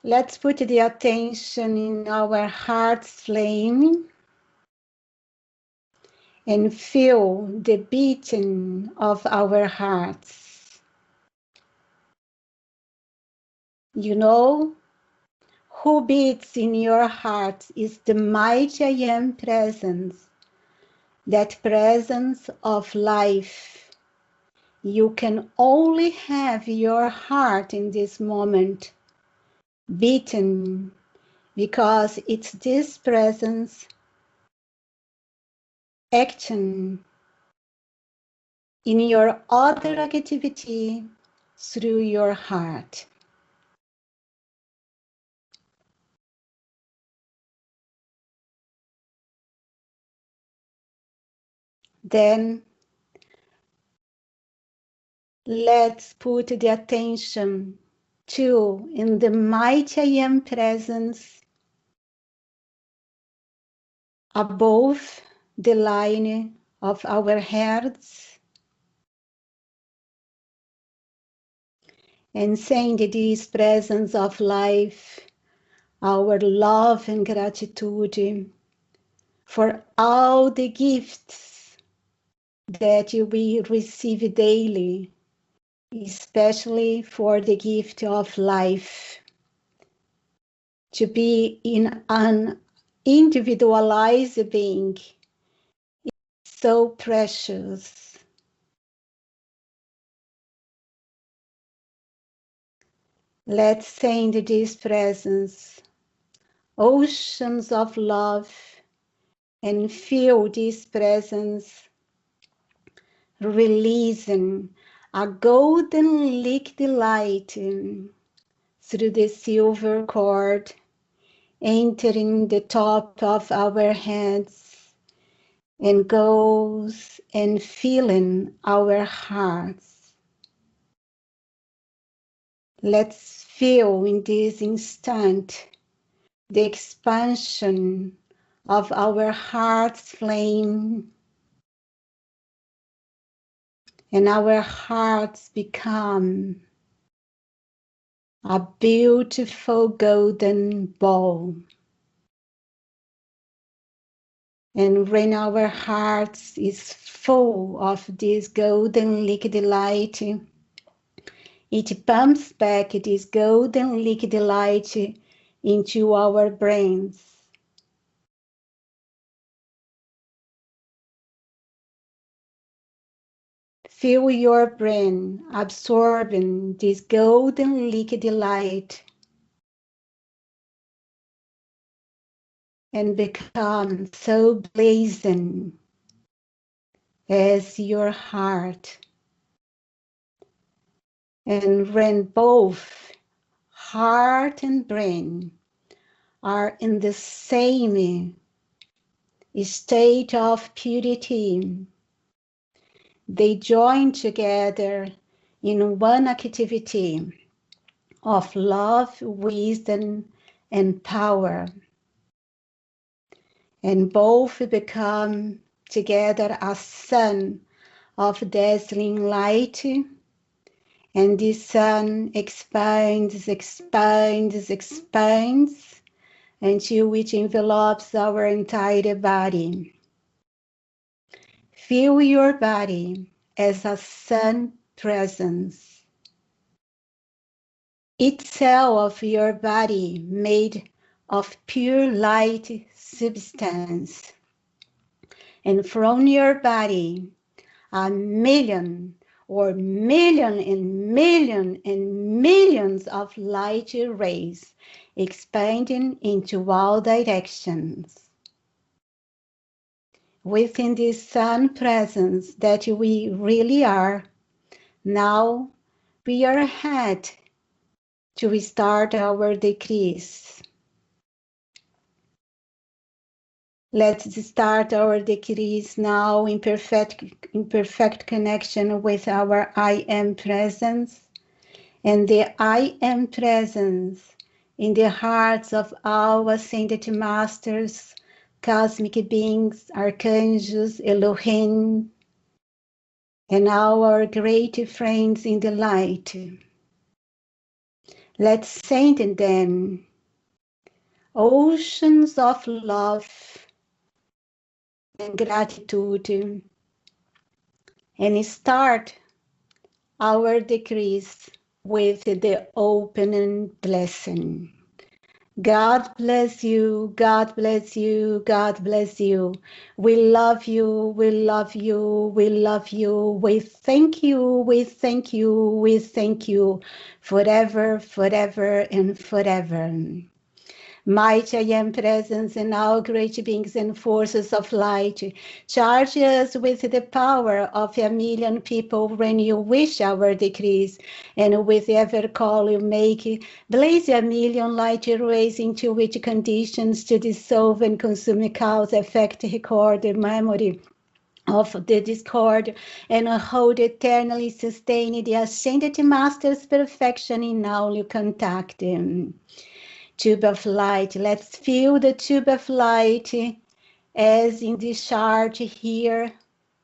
Let's put the attention in our heart's flame and feel the beating of our hearts. You know, who beats in your heart is the mighty I Am presence, that presence of life. You can only have your heart in this moment beaten because it's this presence action in your other activity through your heart. Then let's put the attention too in the mighty I Am presence above the line of our hearts, and send this presence of life our love and gratitude for all the gifts that we receive daily, especially for the gift of life. To be in an individualized being is so precious. Let's send this presence, oceans of love, and feel this presence releasing a golden liquid light through the silver cord, entering the top of our heads and goes and filling our hearts. Let's feel in this instant the expansion of our heart's flame, and our hearts become a beautiful golden ball. And when our hearts is full of this golden liquid light, it pumps back this golden liquid light into our brains. Feel your brain absorbing this golden liquid light and become so blazing as your heart. And when both heart and brain are in the same state of purity, they join together in one activity of love, wisdom, and power. And both become together a sun of dazzling light, and this sun expands, expands, expands, until it envelops our entire body. Feel your body as a sun presence. Each cell of your body made of pure light substance. And from your body, a million or million and million and millions of light rays expanding into all directions. Within this sun presence that we really are, now we are ahead to restart our decrease. Let's start our decrease now in perfect connection with our I Am presence, and the I Am presence in the hearts of all ascended masters, cosmic beings, archangels, Elohim, and our great friends in the light. Let's send them oceans of love and gratitude and start our decrease with the opening blessing. God bless you, God bless you, God bless you. We love you, we love you, we love you. We thank you, we thank you, we thank you forever, forever, and forever. Mighty I am presence and all great beings and forces of light. Charge us with the power of a million people when you wish our decrease, and with every call you make, blaze a million light rays into which conditions to dissolve and consume cause, effect, record, memory of the discord, and hold eternally sustain the ascended master's perfection in all you contact him. Tube of light. Let's feel the tube of light as in discharge here,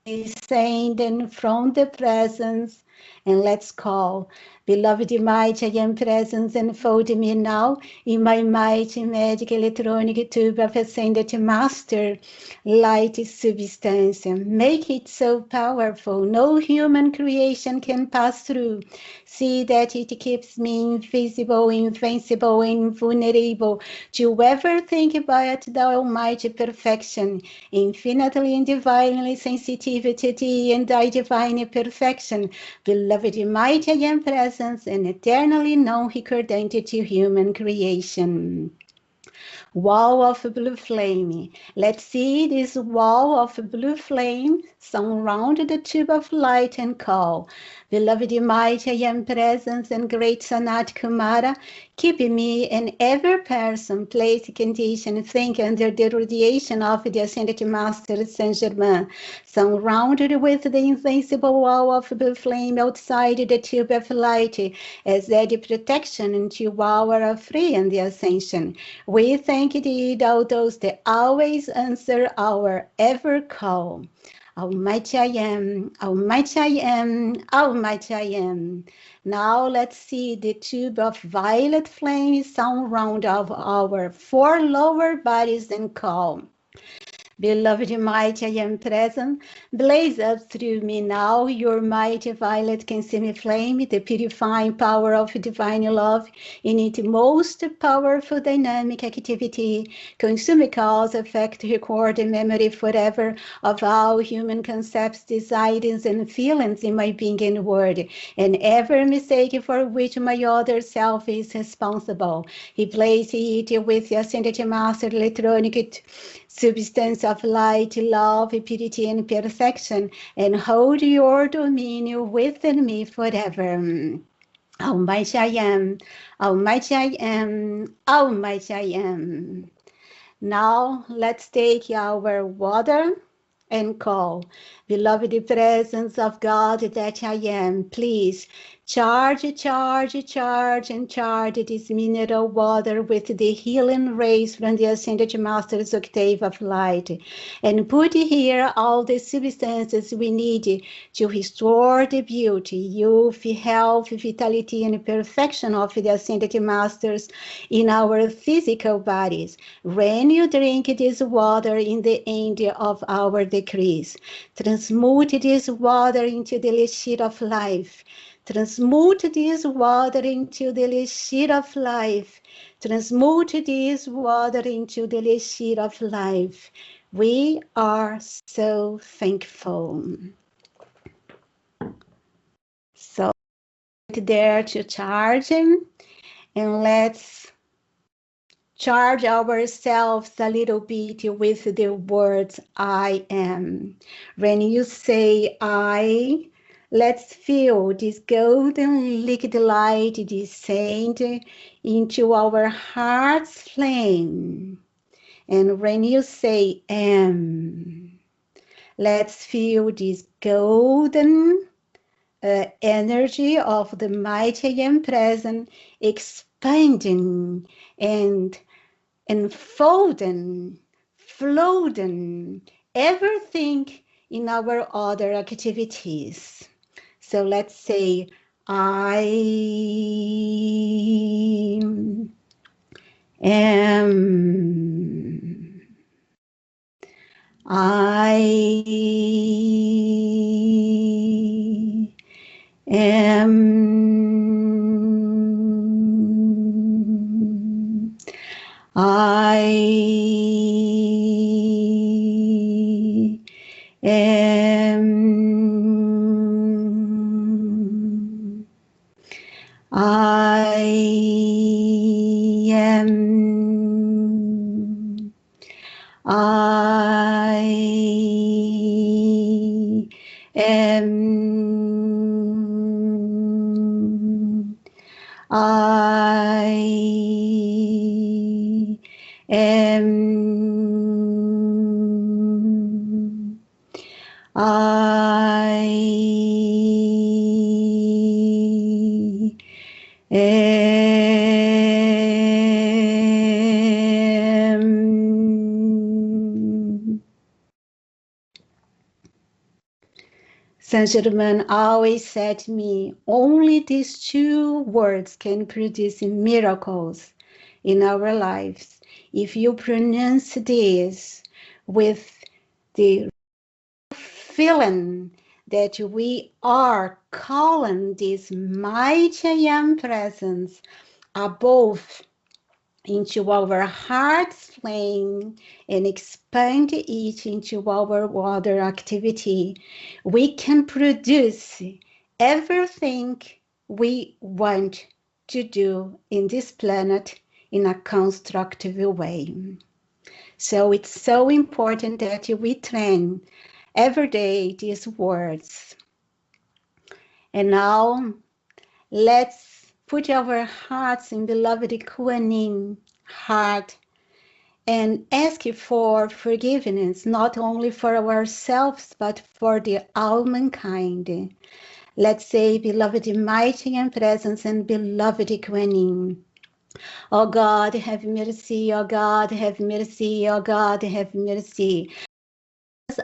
descending from the presence. And let's call, beloved mighty I am presence, enfold me now in my mighty magic electronic tube of ascended master, light substance. Make it so powerful, no human creation can pass through. See that it keeps me invisible, invincible, invulnerable to ever think about the almighty perfection, infinitely and divinely sensitive to thee and thy divine perfection, beloved mighty I am presence, and eternally non-recordant to human creation. Wall of blue flame. Let's see this wall of blue flame surround the tube of light and call. Beloved mighty I am presence and great Sanat Kumara, keep me and every person, place, condition, think under the radiation of the ascended Master Saint Germain, surrounded with the invincible wall of blue flame outside the tube of light, as the protection until our free and the ascension. We thank thee, thou dost always answer our ever call. Almighty I am, Almighty I am, Almighty I am. Now let's see the tube of violet flame surround of our four lower bodies and call. Beloved mighty I am present, blaze up through me now your mighty violet consuming flame, the purifying power of divine love in its most powerful dynamic activity, consume cause, effect, record, and memory forever of all human concepts, desires, and feelings in my being and word, and every mistake for which my other self is responsible. He placed it with the ascended master electronic substance of light, love, purity, and perfection, and hold your dominion within me forever. Almighty I am, Almighty I am, Almighty I am. Now let's take our water and call. Beloved presence of God that I am, please charge, charge, charge, and charge this mineral water with the healing rays from the Ascended Master's octave of light, and put here all the substances we need to restore the beauty, youth, health, vitality, and perfection of the Ascended Masters in our physical bodies. When you drink this water in the end of our decrease, transmute this water into the elixir of life. Transmute this water into the elixir of life. Transmute this water into the elixir of life. We are so thankful. So there to charge him, and let's charge ourselves a little bit with the words I am. When you say I, let's feel this golden liquid light descend into our heart's flame. And when you say am, let's feel this golden energy of the mighty and present expanding and enfolding, floating everything in our other activities. So let's say I am. I am. I am. I am. I am. I am. I am. Saint Germain always said to me, only these two words can produce miracles in our lives. If you pronounce this with the feeling that we are calling this mighty I am presence above into our heart's flame and expand it into our water activity, we can produce everything we want to do in this planet in a constructive way. So it's so important that we train every day these words. And now let's put our hearts in beloved Kuan heart and ask for forgiveness, not only for ourselves, but for the all mankind. Let's say, beloved mighty and presence and beloved Kuan. Oh God, have mercy, oh God, have mercy, oh God, have mercy.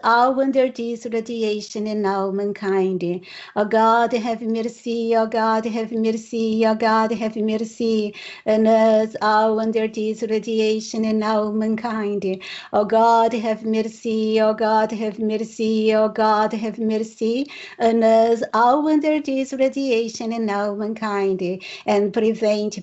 All under this radiation and all mankind. Oh God, have mercy, oh God, have mercy, oh God, have mercy, and us all under this radiation and all mankind. Oh God, have mercy, oh God, have mercy, oh God, have mercy, and us all under this radiation and all mankind, and prevent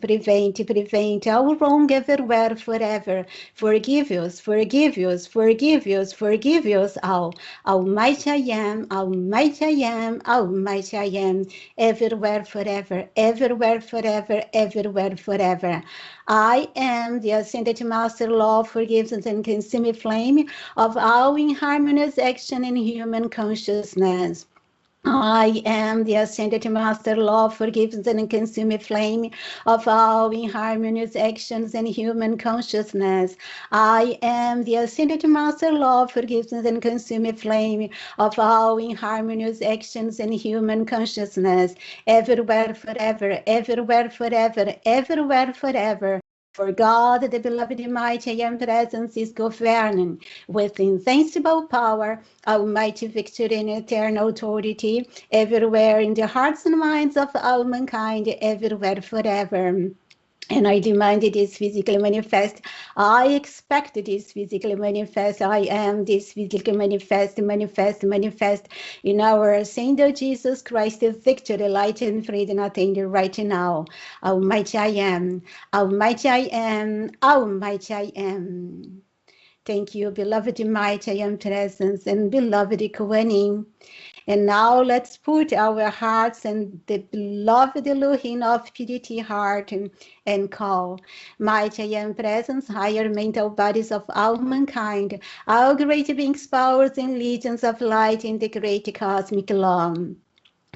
all wrong everywhere forever. Forgive us, forgive us, forgive us, forgive us all. Almighty I am, Almighty I am, Almighty I am, everywhere forever, everywhere forever, everywhere forever. I am the ascended master, law, forgiveness, and consuming flame of all inharmonious action in human consciousness. I am the ascended master, law, forgiveness, and consuming flame of all inharmonious actions and human consciousness. I am the ascended master, law, forgiveness, and consuming flame of all inharmonious actions and human consciousness. Everywhere, forever, everywhere, forever, everywhere, forever. For God, the beloved mighty I am presence is governing with invincible power, almighty victory and eternal authority, everywhere in the hearts and minds of all mankind, everywhere forever. And I demand it is physically manifest. I expect it is physically manifest. I am this physically manifest in our Saint Jesus Christ, the victory, light, and freedom attained right now. Almighty I am, Almighty I am, Almighty I am. Thank you, beloved mighty I am presence and beloved Kuan. And now let's put our hearts in the beloved Elohim of purity heart and call. Mighty I am presence, higher mental bodies of all mankind, all great beings, powers, and legions of light in the great cosmic law.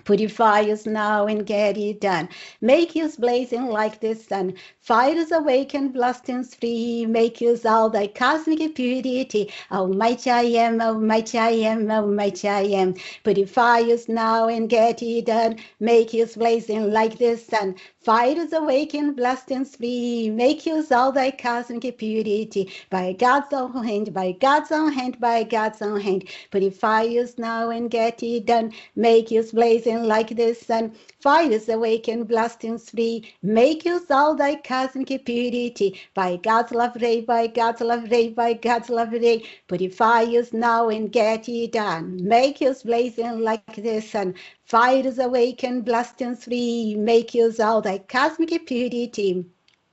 Purify us now and get it done. Make us blazing like the sun. Fire us awake and blast us free. Make us all thy cosmic purity. Almighty I am, Almighty I am, Almighty I am. Purify us now and get it done. Make us blazing like the sun. Fire us awake and blast us free. Make us all thy cosmic purity. By God's own hand, by God's own hand, by God's own hand. Purify us now and get it done. Make us blazing blazing like the sun. Fires awaken, blastings free. Make use all thy cosmic purity. By God's love ray, by God's love ray, by God's love ray. Purify us now and get it done. Make us blazing like the sun. Fires awaken, blastings free. Make use all thy cosmic purity.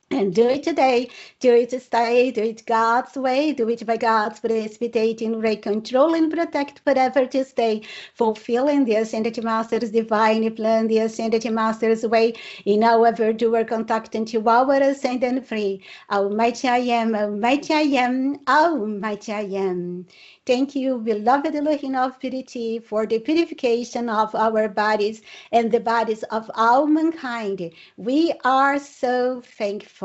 And do it today, do it to stay, do it God's way, do it by God's precipitating ray, controlling, protect forever to stay, fulfilling the Ascended Master's divine plan, the Ascended Master's way, in our doer contact into our ascendant free. Almighty I am, Almighty I am, Almighty I am. Thank you, beloved Elohim of purity, for the purification of our bodies and the bodies of all mankind. We are so thankful.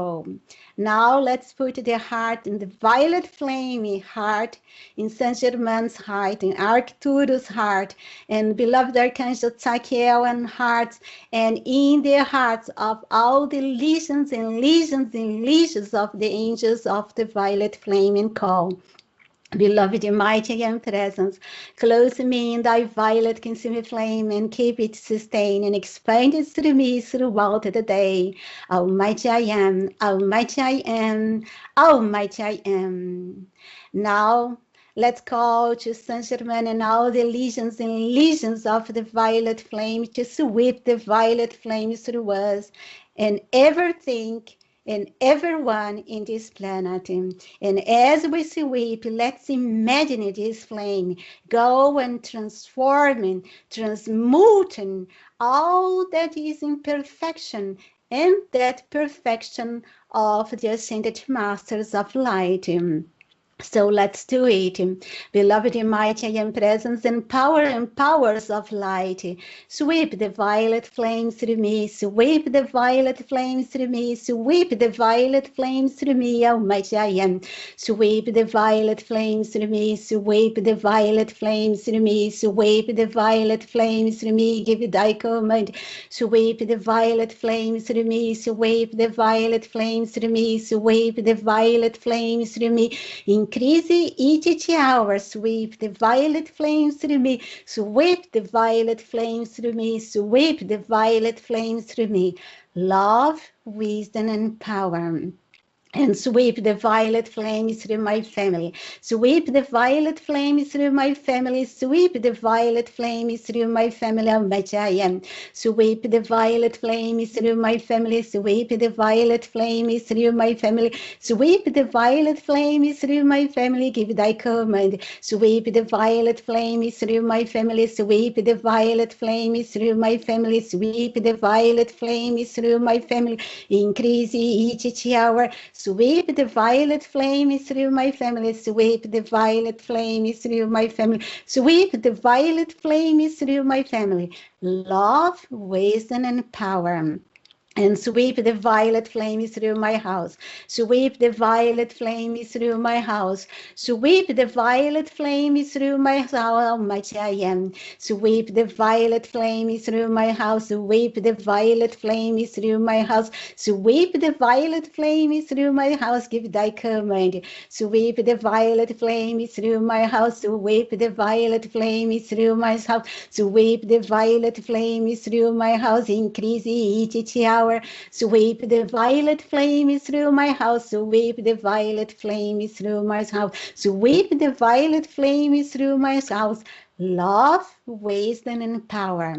Now let's put the heart in the violet flame heart, in Saint Germain's heart, in Arcturus' heart, and beloved Archangel Chakiel and hearts, and in the hearts of all the legions and legions and legions of the angels of the violet flame and call. Beloved mighty and presence, close me in thy violet consuming flame and keep it sustained and expanded through me throughout the day. Almighty I am, Almighty I am, Almighty I am. Now, let's call to Saint Germain and all the legions and legions of the violet flame to sweep the violet flame through us and everything and everyone in this planet. And as we sweep, let's imagine this flame go and transforming, transmuting all that is imperfection and that perfection of the Ascended Masters of Light. So let's do it. Beloved mighty and presence and powers of light. Sweep the violet flames through me. Sweep the violet flames through me. Sweep the violet flames through me. Almighty I am. Sweep the violet flames through me. Sweep the violet flames through me. Sweep the violet flames through me. Give thy command. Sweep the violet flames through me. Sweep the violet flames through me. Sweep the violet flames through me. Increase each hour, sweep the violet flames through me, sweep the violet flames through me, sweep the violet flames through me. Love, wisdom, and power. And sweep the violet flames through my family. Sweep the violet flames through my family. Sweep the violet flames through my family. Almighty I am. Sweep the violet flames through my family. Sweep the violet flames through my family. Sweep the violet flames through my family. Give thy command. Sweep the violet flames through my family. Sweep the violet flames through my family. Sweep the violet flames through my family. Increase each hour. Sweep the violet flames through my family. Sweep the violet flames through my family. Sweep the violet flames through my family. Love, wisdom, and power. And sweep the violet flames through my house. Sweep the violet flames through my house. Sweep the violet flames through my house. Almighty I am. Sweep the violet flames through my house. Sweep the violet flames through my house. Sweep the violet flames through my house. Give thy command. Sweep the violet flames through my house. Sweep the violet flames through my house. Sweep the violet flames through my house. Increase each hour. Sweep the violet flames through my house. Sweep the violet flames through my house. Sweep the violet flames through my house. Love, wisdom, and power.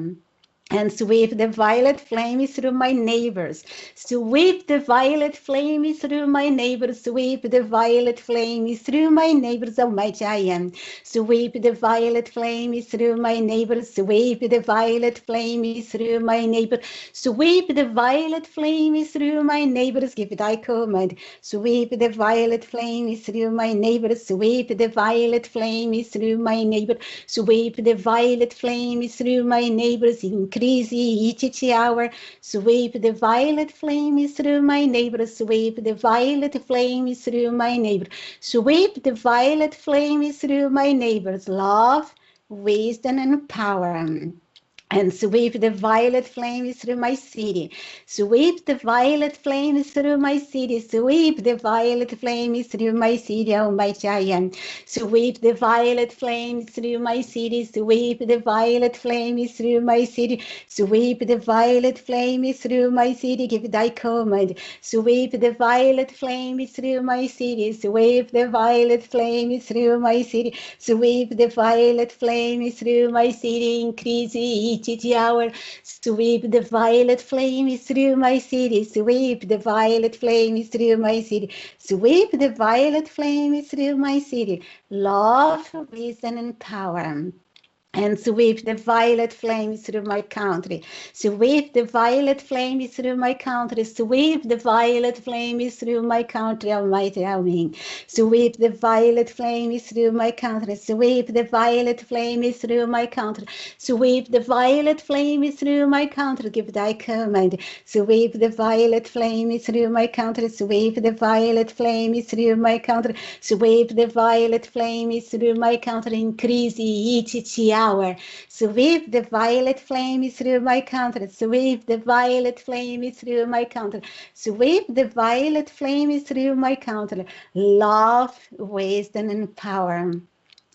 And sweep the violet flames through my neighbors. Sweep the violet flames through my neighbors. Sweep the violet flames through my neighbors. Almighty I am. Sweep the violet flames through my neighbors. Sweep the violet flames through my neighbors. Sweep the violet flames through my neighbors. Give thy command. Sweep the violet flames through my neighbors. Sweep the violet flames through my neighbors. Sweep the violet flames through my neighbors. Increase each hour. Sweep the violet flames through my neighbors. Sweep the violet flames through my neighbors. Sweep the violet flames through my neighbors. Love, wisdom, and power. and sweep the violet flames through my city. Sweep the violet flames through my city. Sweep the violet flames through my city, Almighty I am. Sweep the violet flames through my city. Sweep the violet flames through my city. Sweep the violet flames through my city. Give thy command. Sweep the violet flames through my city. Sweep the violet flames through my city. Sweep the violet flames through my city. Increase each hour. Sweep the violet flames through my city. Sweep the violet flames through my city. Sweep the violet flames through my city. Love, wisdom, and power. And sweep the violet flames through my country. Sweep the violet flames through my country. Sweep the violet flames through my country, Almighty Amen. Sweep the violet flames through my country. Sweep the violet flames through my country. Sweep the violet flames through my country. Give thy command. Sweep the violet flames through my country. Sweep the violet flames through my country. Sweep the violet flames through my country. Increase each hour. Sweep the violet flames through my country. Sweep the violet flames through my country. Sweep the violet flames through my country. Love, wisdom, and power.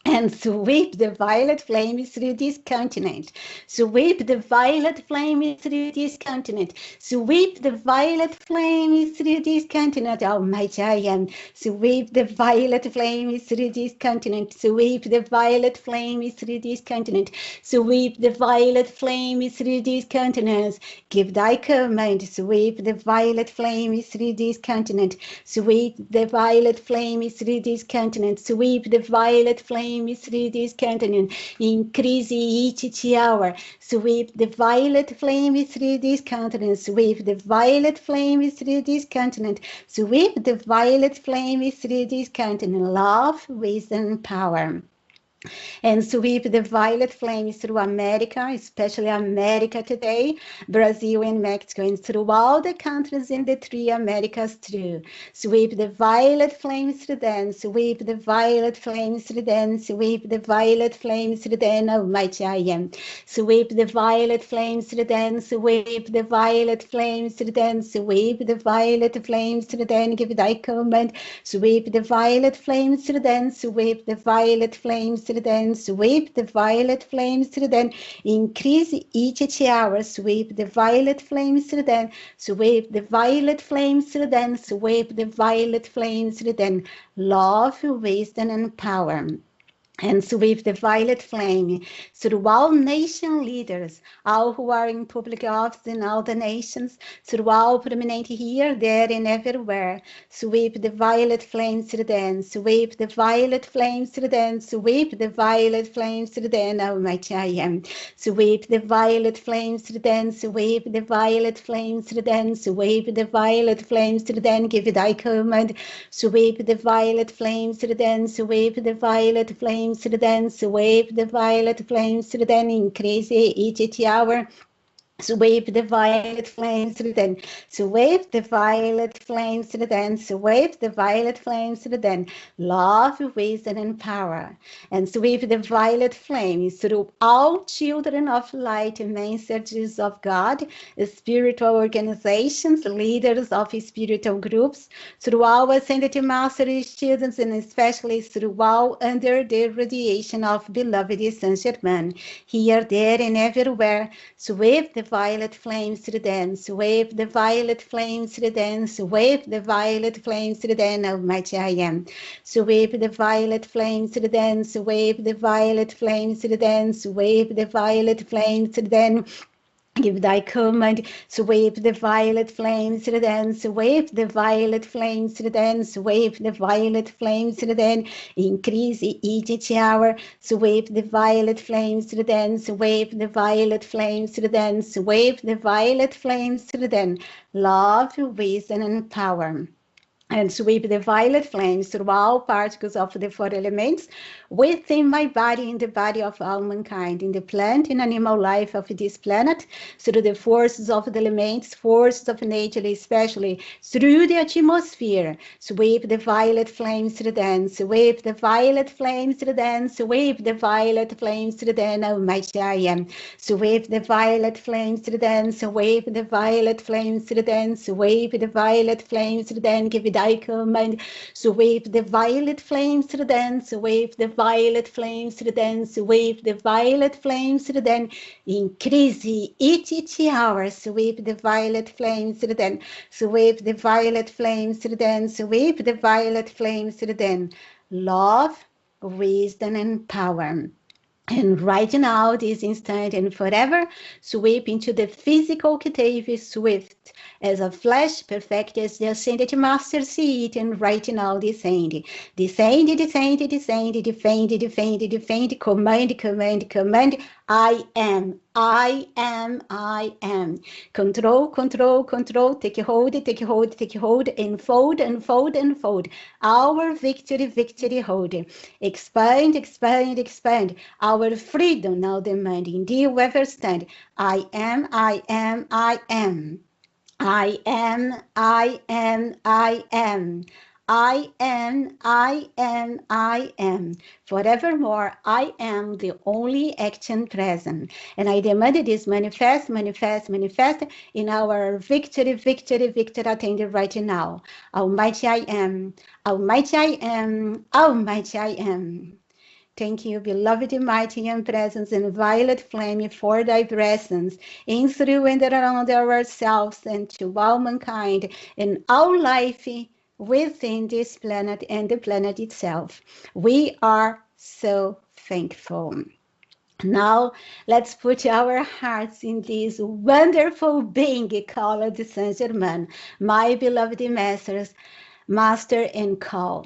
And sweep the violet flames through this continent. Sweep the violet flames through this continent. Sweep the violet flames through this continent. Almighty I am. Sweep the violet flames through this continent. Sweep the violet flames through this continent. Sweep the violet flames through these continents. Give thy command. Sweep the violet flames through this continent. Sweep the violet flames through this continent. Sweep the violet flames through this continent. Increase each hour. Sweep the violet flames through this continent. Sweep the violet flames through this continent. Sweep the violet flames through this continent. Love, wisdom, power. And sweep the violet flames through America, especially America today, Brazil and Mexico, and through all the countries in the three Americas too. Sweep the violet flames through them, sweep the violet flames through them, sweep the violet flames through them, Almighty I am. Sweep the violet flames through them, sweep the violet flames through them, sweep the violet flames through them, give thy command. Sweep the violet flames through them, sweep the violet flames through them, sweep the violet flames through them, increase each hour, sweep the violet flames through them, sweep the violet flames through them, sweep the violet flames through them, love, wisdom, and power. And sweep the violet flame through all nation leaders, all who are in public office in all the nations, through all prominent here, there, and everywhere. Sweep the violet flames through them, sweep the violet flames through them, sweep the violet flames through them, Almighty I am. Sweep the violet flames through them, sweep the violet flames through them, sweep the violet flames through them, give thy command. Sweep the violet flames through them, sweep the violet flames through them, sweep the violet flames through them, increase each hour. Sweep the violet flames through them, sweep the violet flames through them, sweep the violet flames through them, love, wisdom, and power. And sweep the violet flames through all children of light, messengers of God, spiritual organizations, leaders of spiritual groups, through all ascended master students, and especially through all under the radiation of beloved Saint Germain, here, there, and everywhere. Sweep the violet flames through them, sweep the violet flames through them, sweep the violet flames through them, Almighty I am. Sweep the violet flames through them, sweep the violet flames through them, sweep the violet flames through them. Give thy command, sweep the violet flames through them, sweep the violet flames through them, sweep the violet flames through them, increase each hour, sweep the violet flames through them, sweep the violet flames through them, sweep the violet flames through them, love, wisdom, and power. and sweep the violet flames through all particles of the four elements within my body, in the body of all mankind, in the plant and animal life of this planet, through the forces of the elements, forces of nature, especially through the atmosphere. Sweep the violet flames through them, sweep the violet flames through them, sweep the violet flames through them, Almighty I am. Sweep the violet flames through them, sweep the violet flames through them, sweep the violet flames through them, give thy command. Sweep the violet flames through them, sweep the violet flames through them, sweep the violet flames through them. Increase each hour, sweep the violet flames through them, sweep the violet flames through them, sweep the violet flames through them. Love, wisdom, and power. And right now, this instant and forever, sweep into the physical cave swift as a flash, perfect as the ascended master seat, and right now descend. Descend, descend, descend, defend, defend, defend, command, command, command. I am, I am, I am. Control, control, control, take hold, take hold, take hold, enfold, unfold, unfold. Our victory, victory hold. Expand, expand, expand. Our freedom now demanding. Dear whoever stand. I am, I am, I am. I am, I am, I am. I am, I am, I am. Forevermore, I am the only action present. And I demand this manifest, manifest, manifest in our victory, victory, victory attained right now. Almighty I am, Almighty I am, Almighty I am. Thank you, beloved, mighty, and presence in violet flame for thy presence in, through, and around ourselves and to all mankind and all life within this planet and the planet itself. We are so thankful. Now, let's put our hearts in this wonderful being called Saint Germain, my beloved master and call.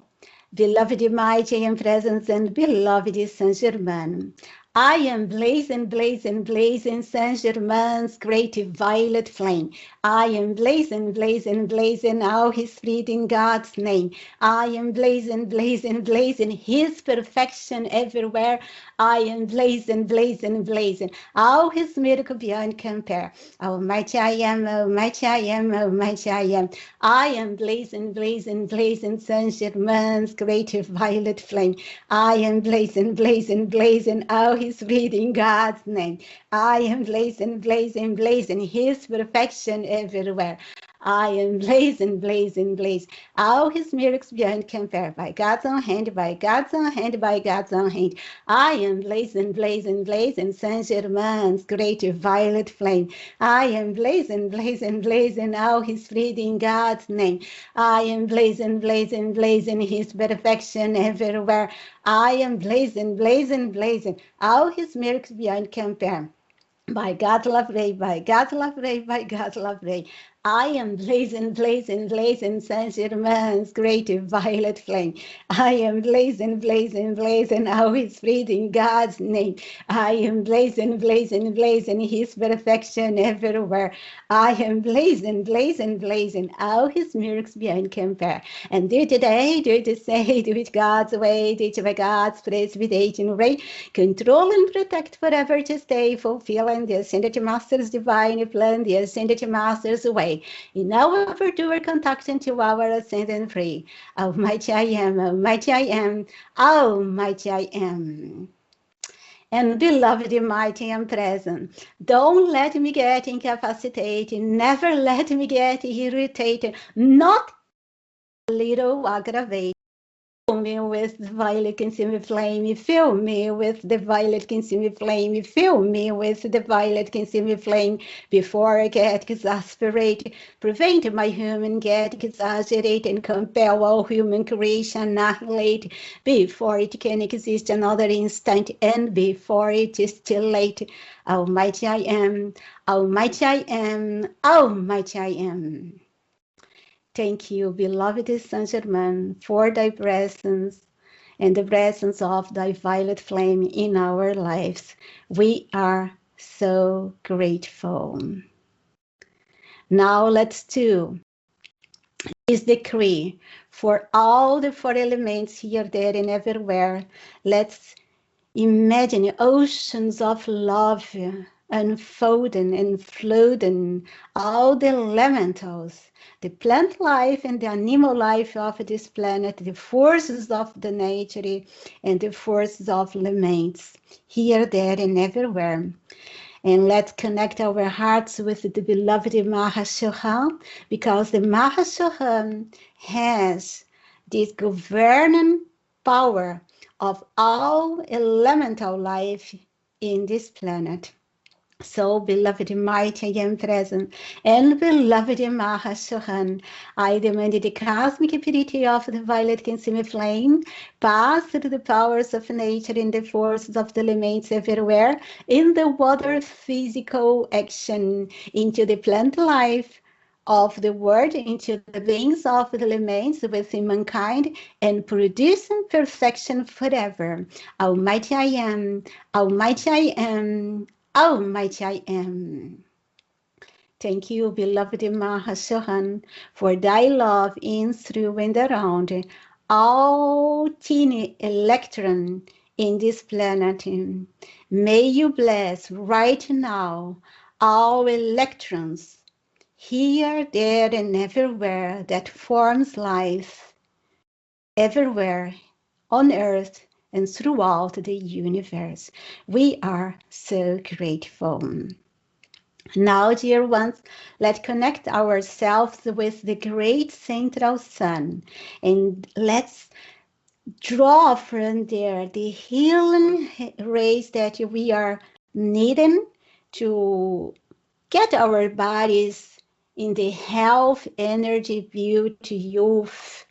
Beloved mighty and presence and beloved Saint Germain. I am blazing, blazing, blazing Saint Germain's great violet flame. I am blazing, blazing, blazing all his freed in God's name. I am blazing, blazing, blazing his perfection everywhere. I am blazing, blazing, blazing all his miracle beyond compare. Almighty I am, Almighty I am, Almighty I am. I am blazing, blazing, blazing Saint Germain's great violet flame. I am blazing, blazing, blazing all his reading God's name. I am blazing, blazing, blazing his perfection everywhere. I am blazing, blazing, blazing all his miracles beyond compare. By God's own hand, by God's own hand, by God's own hand. I am blazing, blazing, blazing Saint Germain's great violet flame. I am blazing, blazing, blazing all his reading God's name. I am blazing, blazing, blazing his perfection everywhere. I am blazing, blazing, blazing all his miracles beyond compare. By God love ray, by God love ray, by God love ray. I am blazing, blazing, blazing Saint Germain's great violet flame. I am blazing, blazing, blazing always breathing God's name. I am blazing, blazing, blazing his perfection everywhere. I am blazing, blazing, blazing all his miracles beyond compare. And do today, do to say, do it God's way, do it by God's precipitation ray. Control and protect forever to stay, fulfilling the Ascended Master's divine plan, the Ascended Master's way. In our doer contact into our ascendant free. Almighty I am, Almighty I am, Almighty I am. And beloved, mighty and present, don't let me get incapacitated, never let me get irritated, not a little aggravated. Fill me with the violet consuming flame, fill me with the violet consuming flame, fill me with the violet consuming flame before I get exasperated. Prevent my human get exaggerated and compel all human creation annihilate before it can exist another instant and before it is too late. Almighty I am, Almighty I am, Almighty I am. Thank you, beloved Saint Germain, for thy presence and the presence of thy violet flame in our lives. We are so grateful. Now let's do is decree for all the four elements here, there, and everywhere. Let's imagine oceans of love unfolding and flooding all the elementals, the plant life and the animal life of this planet, the forces of the nature and the forces of elements, here, there, and everywhere. And let's connect our hearts with the beloved Mahashohan, because the Mahashohan has this governing power of all elemental life in this planet. So, beloved mighty and present, and beloved Mahashohan, I demand the cosmic purity of the violet consumer flame pass through the powers of nature and the forces of the elements everywhere in the water physical action into the plant life of the world, into the beings of the elements within mankind, and producing perfection forever. Almighty I am, Almighty I am, Almighty I am. Thank you, beloved Mahashohan, for thy love in, through, and around all teeny electron in this planet. May you bless right now all electrons here, there, and everywhere that forms life, everywhere on earth and throughout the universe. We are so grateful. Now, dear ones, let's connect ourselves with the great central sun, and let's draw from there the healing rays that we are needing to get our bodies in the health, energy, beauty, youth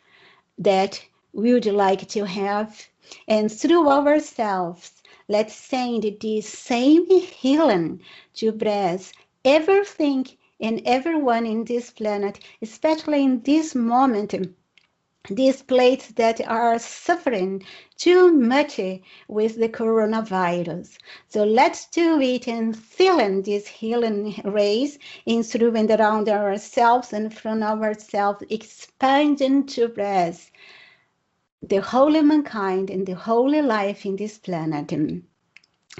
that we would like to have. And through ourselves, let's send this same healing to bless everything and everyone in this planet, especially in this moment, these places that are suffering too much with the coronavirus. So let's do it and feeling these healing rays in, through, and around ourselves and from ourselves, expanding to bless the holy mankind and the holy life in this planet.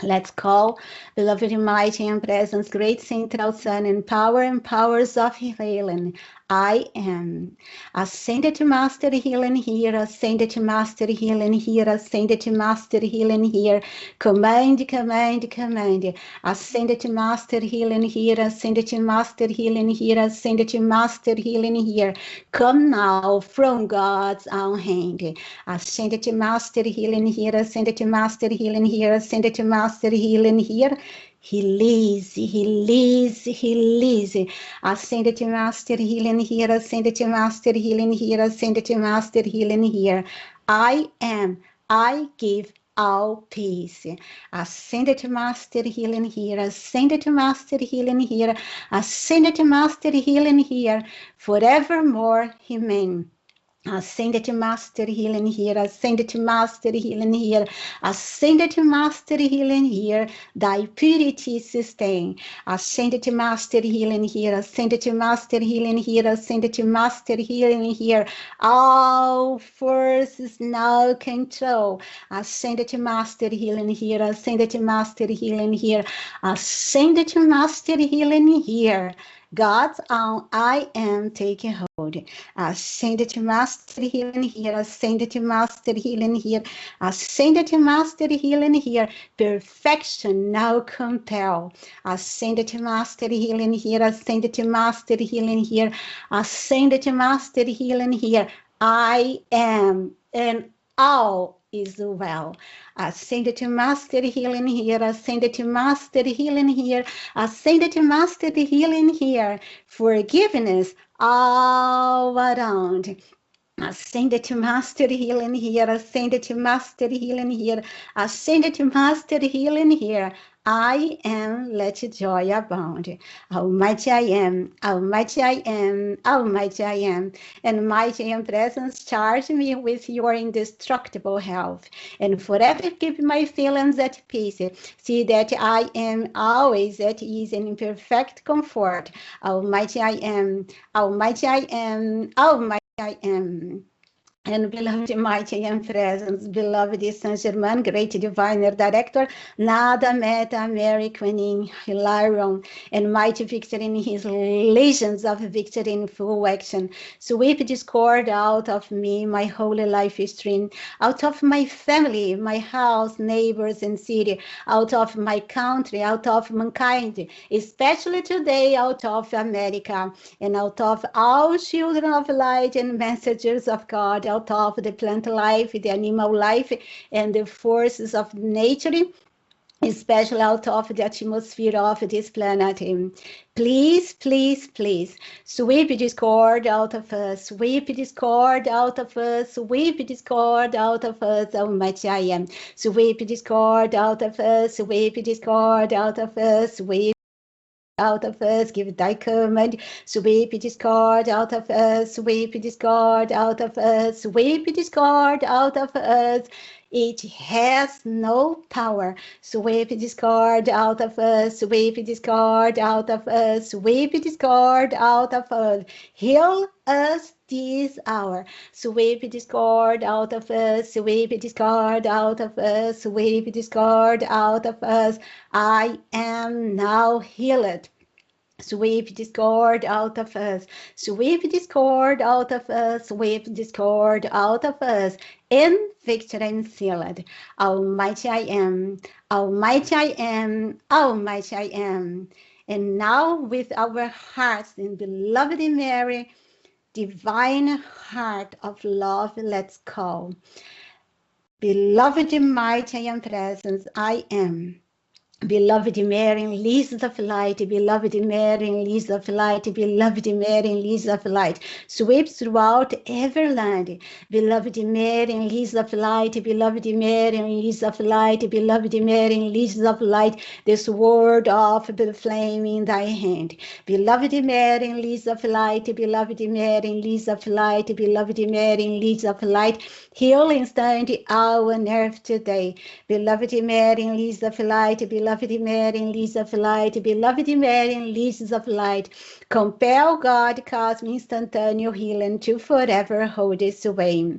Let's call, beloved, mighty and presence, great central sun and powers of healing. I am. Ascended to master healing here, ascended to master healing here, ascended to master healing here. Command, command, command. Ascended to master healing here, ascended to master healing here, ascended to master healing here. Come now from God's own hand. Ascended to master healing here, ascended to master healing here, ascended to master healing here. He lives, he lives, he lives. Ascended to master healing here, ascended to master healing here, ascended to master healing here. I am, I give all peace. Ascended to master healing here, ascended to master healing here, ascended to master healing here, forevermore, amen. Ascended to master healing here, ascended to master healing here, ascended to master healing here, thy purity sustain. Ascended to master healing here, ascended to master healing here, ascended to master healing here, all forces now control. Ascended to master healing here, ascended to master healing here, ascended to master healing here. God's own I am taking hold. Ascended to master healing here, ascended to master healing here, ascended to master healing here, perfection now compel. Ascended to master healing here, ascended to master healing here, ascended to master healing here. I am, and all is well. Ascended to master healing here, ascended to master healing here, ascended to master healing here, forgiveness all around. Ascended to master healing here, ascended to master healing here, ascended to master healing here. I am, let joy abound. Almighty I am, Almighty I am, Almighty I am. And mighty and presence, charge me with your indestructible health, and forever keep my feelings at peace. See that I am always at ease and in perfect comfort. Almighty I am, Almighty I am, Almighty I am. And beloved, mighty and presence, beloved Saint Germain, great diviner director, Nada, Meta, Mary, Queen, Hilarion, and mighty victor in his legions of victory in full action. Sweep discord out of me, my holy life stream, out of my family, my house, neighbors, and city, out of my country, out of mankind, especially today out of America, and out of all children of light and messengers of God, out of the plant life, the animal life, and the forces of nature, especially out of the atmosphere of this planet. Please, please, please, sweep discord out of us, sweep discord out of us, sweep discord out of us, Almighty I am. Sweep discord out of us, sweep discord out of us, sweep out of us, give thy command, sweep discord out of us, sweep discord out of us, sweep discord out of us. It has no power. Sweep discord out of us, sweep discord out of us, sweep discord out of us. Heal us this hour. Sweep discord out of us, sweep discord out of us, sweep discord out of us. I am now healed. Sweep discord out of us, sweep discord out of us, sweep discord out of us, in victory and sealed. Almighty I am, Almighty I am, Almighty I am. And now with our hearts in beloved Mary, divine heart of love, let's call. Beloved, mighty and presence, I am. Beloved Mary, leaves of light, beloved Mary, leaves of light, beloved Mary, leaves of light, sweeps throughout every land. Beloved Mary, leaves of light, beloved Mary, leaves of light, beloved Mary, leaves of light, this word of the flame in thy hand. Beloved Mary, leaves of light, beloved Mary, leaves of light, beloved Mary, leaves of light, heal instant hour on earth today. Beloved Mary, leaves of light, beloved Mary, leaves of light, beloved Mary, leaves of light, compel God, cosmic instantaneous healing to forever hold this way.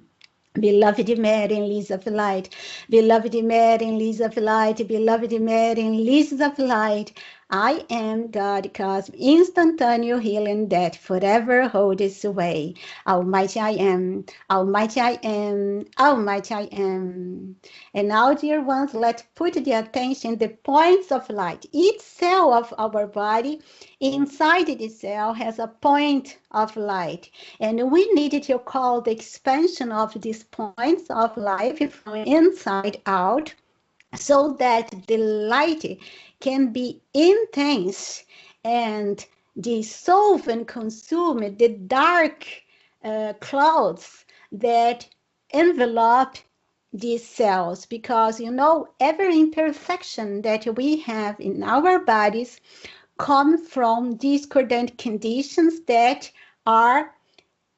Beloved Mary, leaves of light, beloved Mary, leaves of light, beloved Mary, leaves of light, I am God, cosmic instantaneous healing that forever holds sway. Almighty I am, Almighty I am, Almighty I am. And now, dear ones, let's put the attention the points of light. Each cell of our body inside the cell has a point of light. And we need to call the expansion of these points of light from inside out, so that the light can be intense and dissolve and consume the dark clouds that envelop these cells. Because, you know, every imperfection that we have in our bodies come from discordant conditions that are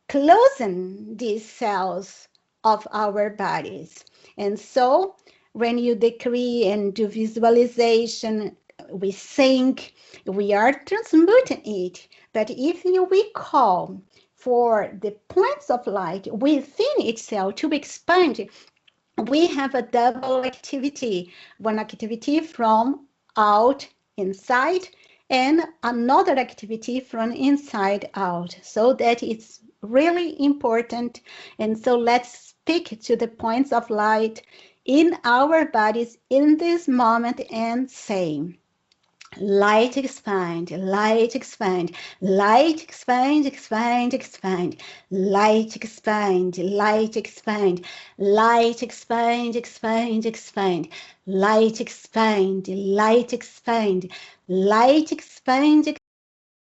closing these cells of our bodies. And so when you decree and do visualization, we think, we are transmuting it. But if we call for the points of light within itself to expand, we have a double activity. One activity from out inside and another activity from inside out. So that it's really important. And so let's speak to the points of light in our bodies in this moment and say, light expand, light expand, light expand, expand, expand, light expand, light expand, light expand, expand, expand, light expand, light expand, light expand,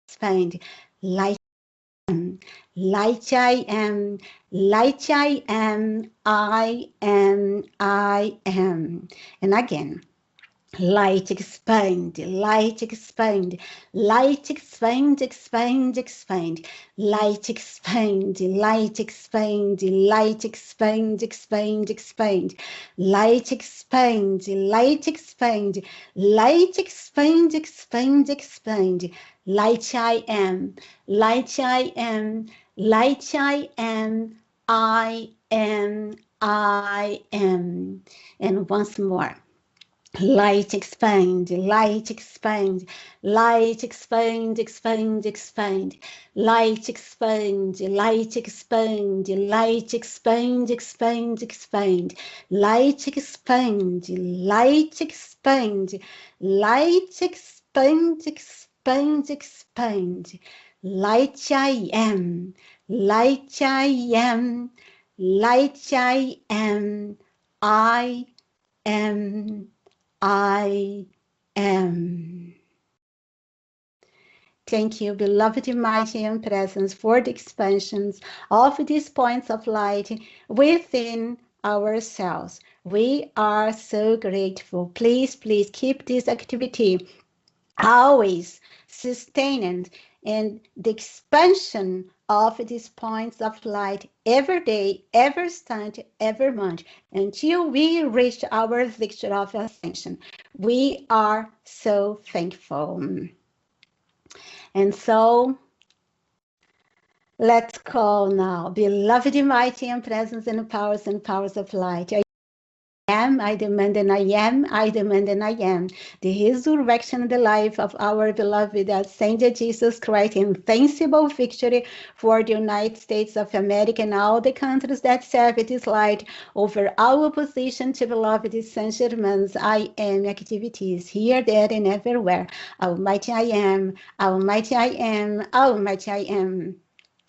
expand, light. Light I am, light I am, I am, I am. And again, light expand, light expand, light expand, expand, expand, light expand, light expand, light expand, expand, expand, light expand, light expand, light expand, expand, expand, light I am, light I am, Light I am, I am, I am. And once more. Light expand, light expand, light expand, expand, expand. Light expand, light expand, light expand, expand, expand. Light expand, light expand, light expand, expand, expand. Light I am, light I am, light I am, I am. I am. Thank you, beloved mighty and presence, for the expansions of these points of light within ourselves. We are so grateful. Please, please keep this activity always sustained and the expansion of these points of light every day, every instant, every month, until we reach our victory of ascension. We are so thankful. And so let's call now, beloved, mighty, and presence and powers of light. I demand and I am, I demand and I am. The resurrection and the life of our beloved ascended Jesus Christ, invincible victory for the United States of America and all the countries that serve this light over our position to beloved Saint Germain's I am activities here, there, and everywhere. Almighty I am, Almighty I am, Almighty I am.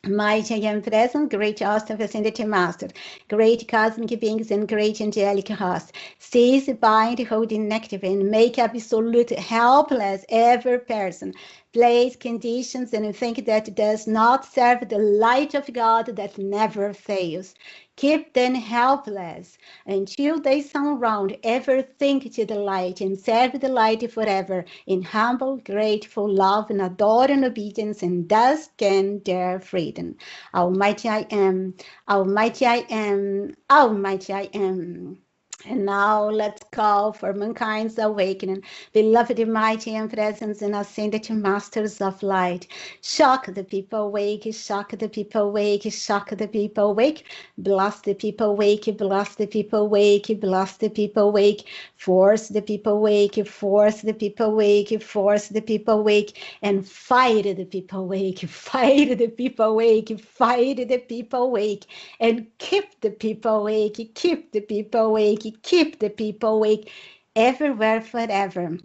Mighty I am present, great awesome ascended master, great cosmic beings and great angelic hosts, seize, bind, hold inactive, and make absolute helpless every person, place, conditions, and think that does not serve the light of God that never fails. Keep them helpless until they surround everything to the light and serve the light forever in humble, grateful love and adoring obedience, and thus gain their freedom. Almighty I am, Almighty I am, Almighty I am. And now let's call for mankind's awakening, beloved, mighty, and presence and ascended masters of light. Shock the people awake, shock the people awake, shock the people awake. Bless the people awake, bless the people awake, bless the people awake. Force the people awake, force the people awake, force the people awake, and fight the people awake, fight the people awake, fight the people awake, and keep the people awake, keep the people awake, keep the people awake everywhere forever.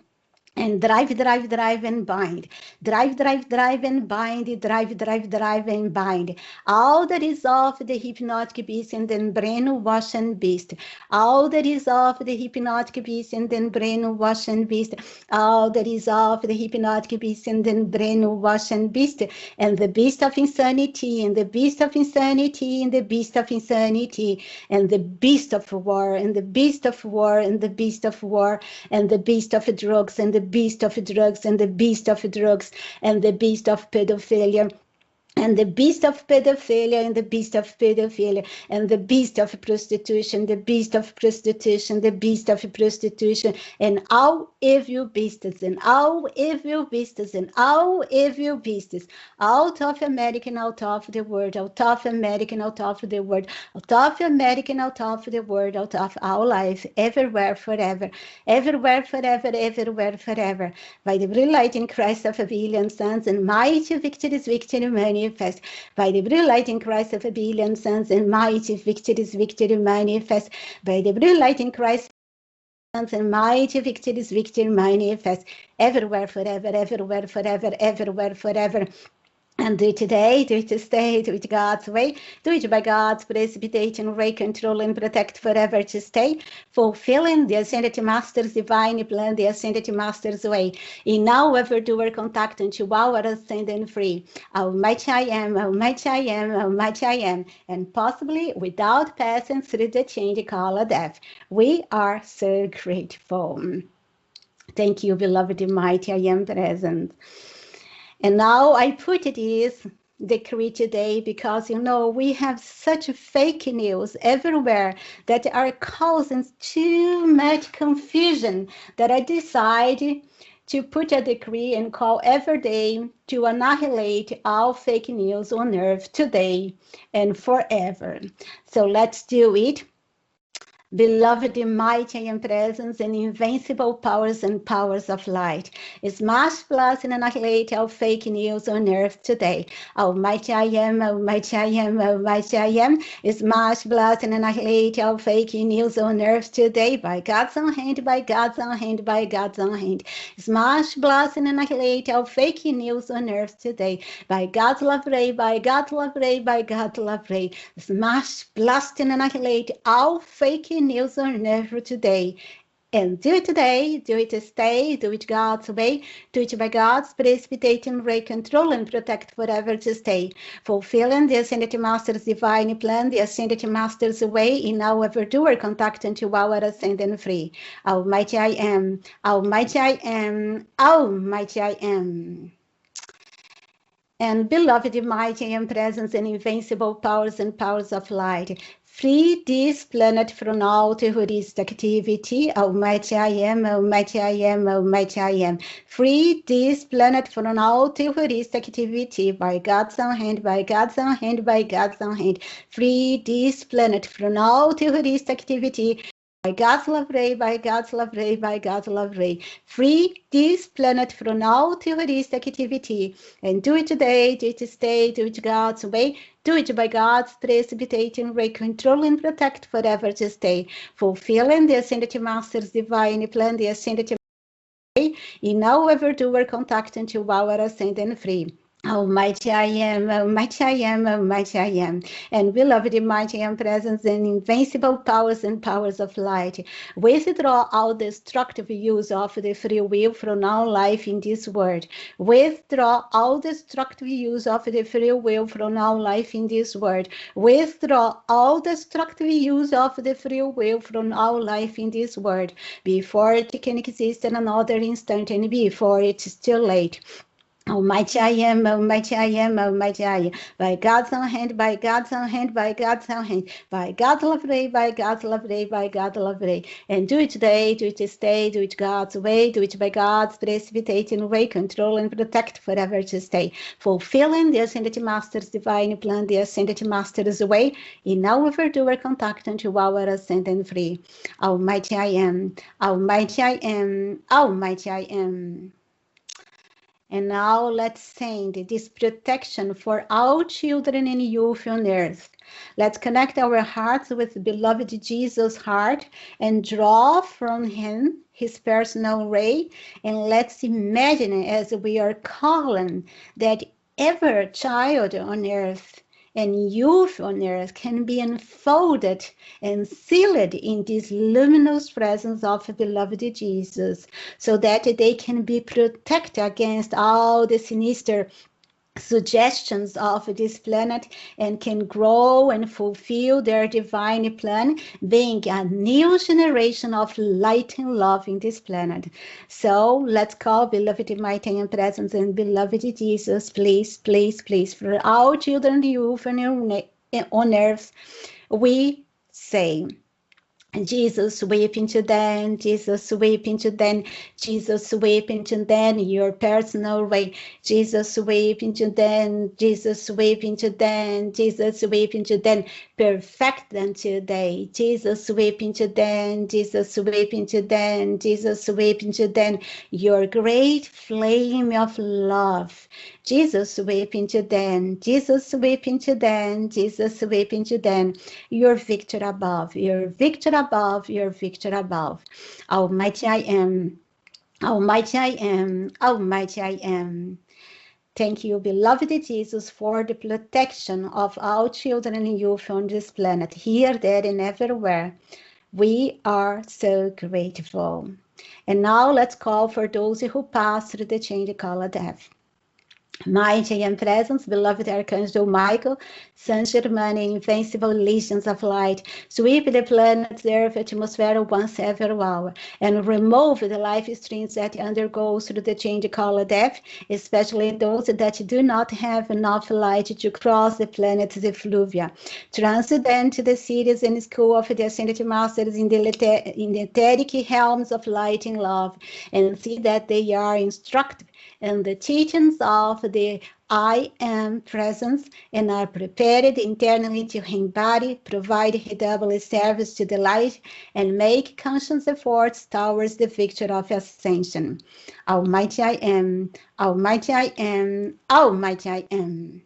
And drive, drive, drive and bind. Drive, drive, drive and bind. Drive, drive, drive and bind. All that is of the hypnotic beast and then brainwash and beast. All that is of the hypnotic beast and then brainwash and beast. All that is of the hypnotic beast and then brainwash and beast. And the beast of insanity, and the beast of insanity, and the beast of insanity, and the beast of war, and the beast of war, and the beast of war, and the beast of drugs, and the beast of drugs, and the beast of drugs, and the beast of pedophilia, and the beast of pedophilia, and the beast of pedophilia, and the beast of prostitution, the beast of prostitution, the beast of prostitution, and all evil beasts, and all evil beasts, and all evil beasts, out of America and out of the world, out of America and out of the world, out of America and out of the world, out of our life, everywhere, forever, everywhere, forever, everywhere, forever, by the brilliant light in Christ of a billion suns, and mighty victories, victory manifest, by the brilliant light in Christ of a billion suns, and mighty victories, victory manifest, by the brilliant light in Christ and mighty victories, victory manifest, everywhere, forever, everywhere, forever, everywhere, forever. And do it today, do it to stay, do it God's way, do it by God's precipitation, ray, control, and protect forever to stay, fulfilling the Ascended Master's divine plan, the Ascended Master's way, in now ever doer contact unto our ascending free. Almighty I am, Almighty I am, Almighty I am, and possibly without passing through the change called death. We are so grateful. Thank you, beloved, mighty I am present. And now I put this decree today because, we have such fake news everywhere that are causing too much confusion that I decided to put a decree and call every day to annihilate all fake news on earth today and forever. So let's do it. Beloved, mighty and presence and invincible powers and powers of light, smash, blast, and annihilate all fake news on earth today. Almighty I am, almighty I am, almighty I am. Smash, blast, and annihilate all fake news on earth today. By God's own hand, by God's own hand, by God's own hand. Smash, blast, and annihilate all fake news on earth today. By God's love ray, by God's love ray, by God's love ray. Smash, blast, and annihilate all fake news on earth today. And do it today, do it stay, do it God's way, do it by God's precipitating ray, control and protect forever to stay. Fulfilling the Ascended Master's divine plan, the Ascended Master's way, in our ever-doer contact unto our ascendant free. Almighty I am, almighty I am, almighty I am. And beloved, mighty and presence and invincible powers and powers of light, free this planet from all terrorist activity. Almighty I am, almighty I am, almighty I am. Free this planet from all terrorist activity by God's own hand, by God's own hand, by God's own hand. Free this planet from all terrorist activity. By God's love ray, by God's love ray, by God's love ray. Free this planet from all terrorist activity. And do it today, do it stay, do it God's way. Do it by God's precipitating ray, control and protect forever to stay. Fulfilling the Ascended Master's divine plan, the Ascended way, in our ever-doer contact until our ascendant free. Almighty I am, almighty I am, almighty I am. And beloved, mighty and presence and invincible powers and powers of light, withdraw all destructive use of the free will from all life in this world. Withdraw all destructive use of the free will from all life in this world. Withdraw all destructive use of the free will from all life in this world, before it can exist in another instant and before it's too late. Almighty I am, almighty I am, almighty I am. By God's own hand, by God's own hand, by God's own hand. By God's love ray, by God's love ray, by God's love ray. And do it today, do it stay, do it God's way, do it by God's precipitating way, control and protect forever to stay. Fulfilling the Ascended Master's divine plan, the Ascended Master's way, in our ever-doer contact unto our ascendant free. Almighty I am, almighty I am, almighty I am. And now let's send this protection for all children and youth on earth. Let's connect our hearts with beloved Jesus' heart and draw from him his personal ray. And let's imagine as we are calling that every child on earth and youth on earth can be enfolded and sealed in this luminous presence of beloved Jesus, so that they can be protected against all the sinister suggestions of this planet and can grow and fulfill their divine plan, being a new generation of light and love in this planet. So let's call beloved mighty and presence and beloved Jesus, please, please, please, for all children, youth on earth, we say, Jesus, weep into them, Jesus, weep into them, Jesus, weep into them, your personal way. Jesus, weep into them, Jesus, weep into them, Jesus, weep into them, perfect them today. Jesus, weep into them, Jesus, weep into them, Jesus, weep into them, your great flame of love. Jesus, weep into them, Jesus, weep into them, Jesus, weep into them, your victor above, your victor above, your victor above. Almighty I am, almighty I am, almighty I am. Thank you, beloved Jesus, for the protection of all children and youth on this planet, here, there, and everywhere. We are so grateful. And now let's call for those who pass through the chain call of death. Mighty and presence, beloved Archangel Michael, Saint Germain, invincible legions of light, sweep the planet's Earth atmosphere once every hour, and remove the life streams that undergo through the change called death, especially those that do not have enough light to cross the planet's effluvia. Transcend the cities and school of the ascended masters in the etheric realms of light and love, and see that they are instructed and the teachings of the I am presence and are prepared internally to embody, provide redoubled service to the light, and make conscious efforts towards the victory of ascension. Almighty I am, Almighty I am, Almighty I am.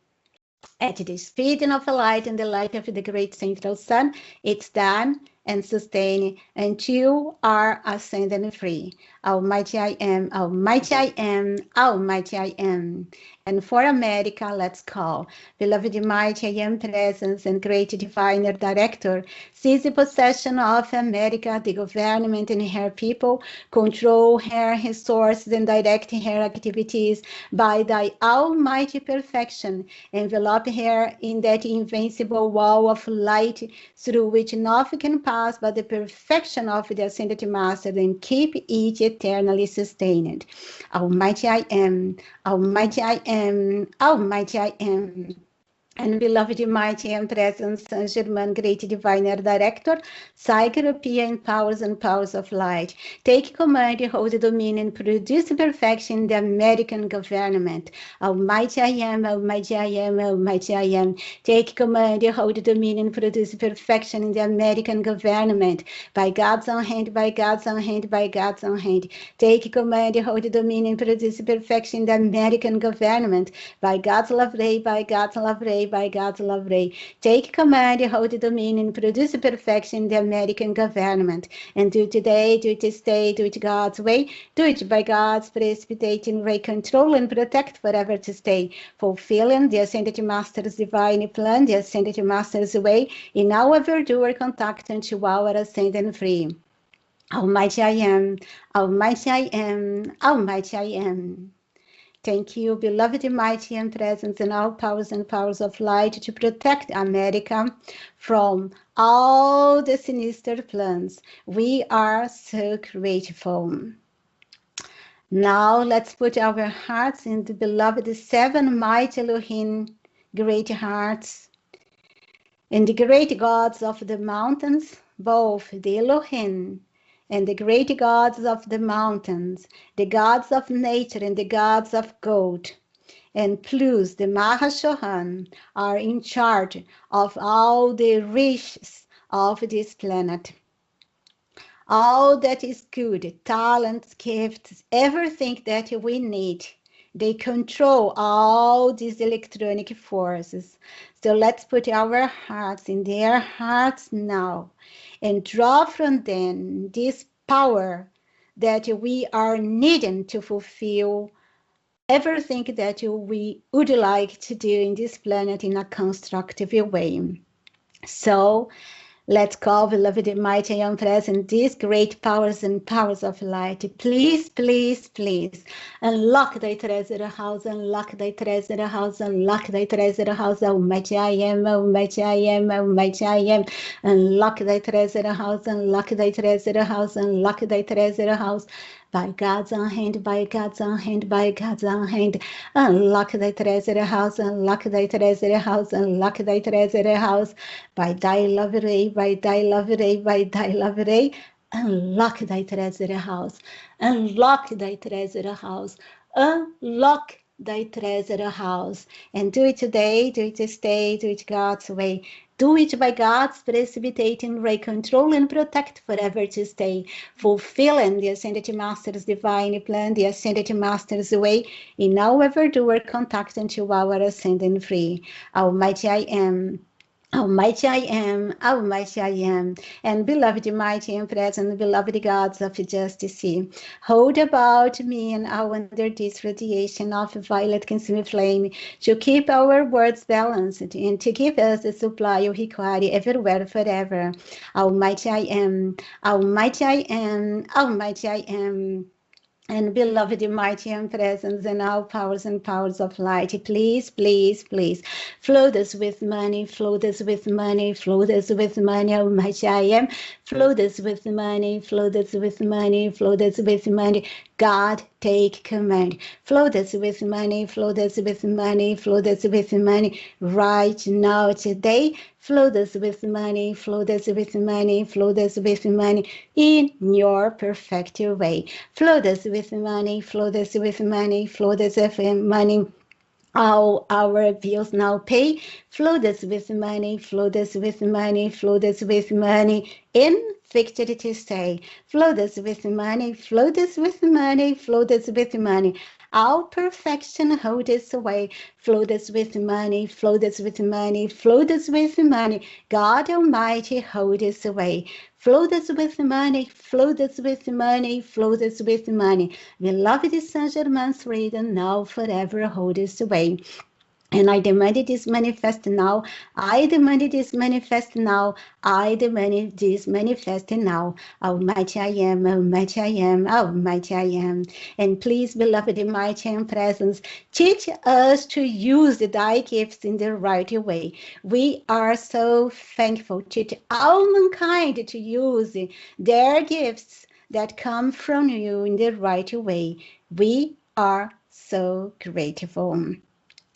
At the speed of light and the light of the great central sun, it's done and sustained until you are ascended free. Almighty I am, Almighty I am, Almighty I am. And for America, let's call. Beloved mighty I am presence and great divine director, seize the possession of America, the government and her people, control her resources and direct her activities by thy almighty perfection. Envelop her in that invincible wall of light through which nothing can pass but the perfection of the ascended master, and keep it eternally sustained. Almighty I am, Almighty I am, Almighty I am. And beloved mighty and present Saint Germain, great diviner director, European powers and powers of light, take command, hold dominion, produce perfection in the American government. Almighty I am, Almighty I am, Almighty I am. Take command, hold dominion, produce perfection in the American government. By God's own hand, by God's own hand, by God's own hand. Take command, hold dominion, produce perfection in the American government. By God's love ray, by God's love ray, by God's love ray. Take command, hold dominion, produce perfection in the American government. And do today, do it this day, do it God's way, do it by God's precipitating ray, control and protect forever to stay, fulfilling the Ascended Master's divine plan, the Ascended Master's way, in our verdure contact unto our ascendant free. Almighty I am, Almighty I am, Almighty I am. Thank you, beloved, mighty, and present in all powers and powers of light to protect America from all the sinister plans. We are so grateful. Now let's put our hearts in the beloved seven mighty Elohim, great hearts, in the great gods of the mountains, both the Elohim and the great gods of the mountains, the gods of nature and the gods of gold, and plus the Mahashohan are in charge of all the riches of this planet. All that is good, talents, gifts, everything that we need. They control all these electronic forces. So let's put our hearts in their hearts now and draw from them this power that we are needing to fulfill everything that we would like to do in this planet in a constructive way. So let's call beloved mighty and present these great powers and powers of light. Please, please, please unlock thy treasure house, unlock thy treasure house, unlock thy treasure house. Almighty I am, Almighty I am, Almighty I am. Unlock thy treasure house, unlock thy treasure house, unlock thy treasure house. By God's own hand, by God's own hand, by God's own hand. Unlock thy treasure house, unlock thy treasure house, unlock thy treasure house. By thy love ray, by thy love ray, by thy love ray. Unlock thy treasure house, unlock thy treasure house, unlock thy treasure house. And do it today, do it this day, do it God's way. Do it by God's precipitating ray, control and protect forever to stay, fulfilling the Ascended Master's divine plan, the Ascended Master's way, in our ever-doer contact until our ascending free. Almighty I am. Almighty I am, Almighty I am, and beloved mighty and present, beloved gods of justice, hold about me and all under this radiation of violet consuming flame, to keep our words balanced and to give us the supply we require everywhere forever. Almighty I am, Almighty I am, Almighty I am. And beloved, mighty and presence and all powers and powers of light, please, please, please, flood us with money, flood us with money, flood us with money, Almighty I am, flood us with money, flood us with money, flood us with money. God, take command. Flood us with money, flood us with money, flood us with money, right now, today. Flood us with money, flood us with money, flood us with money in your perfect way. Flood us with money, flood us with money, flood us with money. All our bills now pay. Flood us with money, flood us with money, flood us with money in victory to stay. Flood us with money, flood us with money, flood us with money. All perfection hold us away. Flood us with money, flood us with money, flood us with money. God Almighty hold us away. Flood us with money, flood us with money, flood us with money. Beloved Saint Germain's freedom now forever hold us away. And I demand it is manifest now. I demand it is manifest now. I demand it is manifest now. Almighty I am, Almighty I am, Almighty I am. And please, beloved, mighty and presence, teach us to use thy gifts in the right way. We are so thankful. Teach all mankind to use their gifts that come from you in the right way. We are so grateful.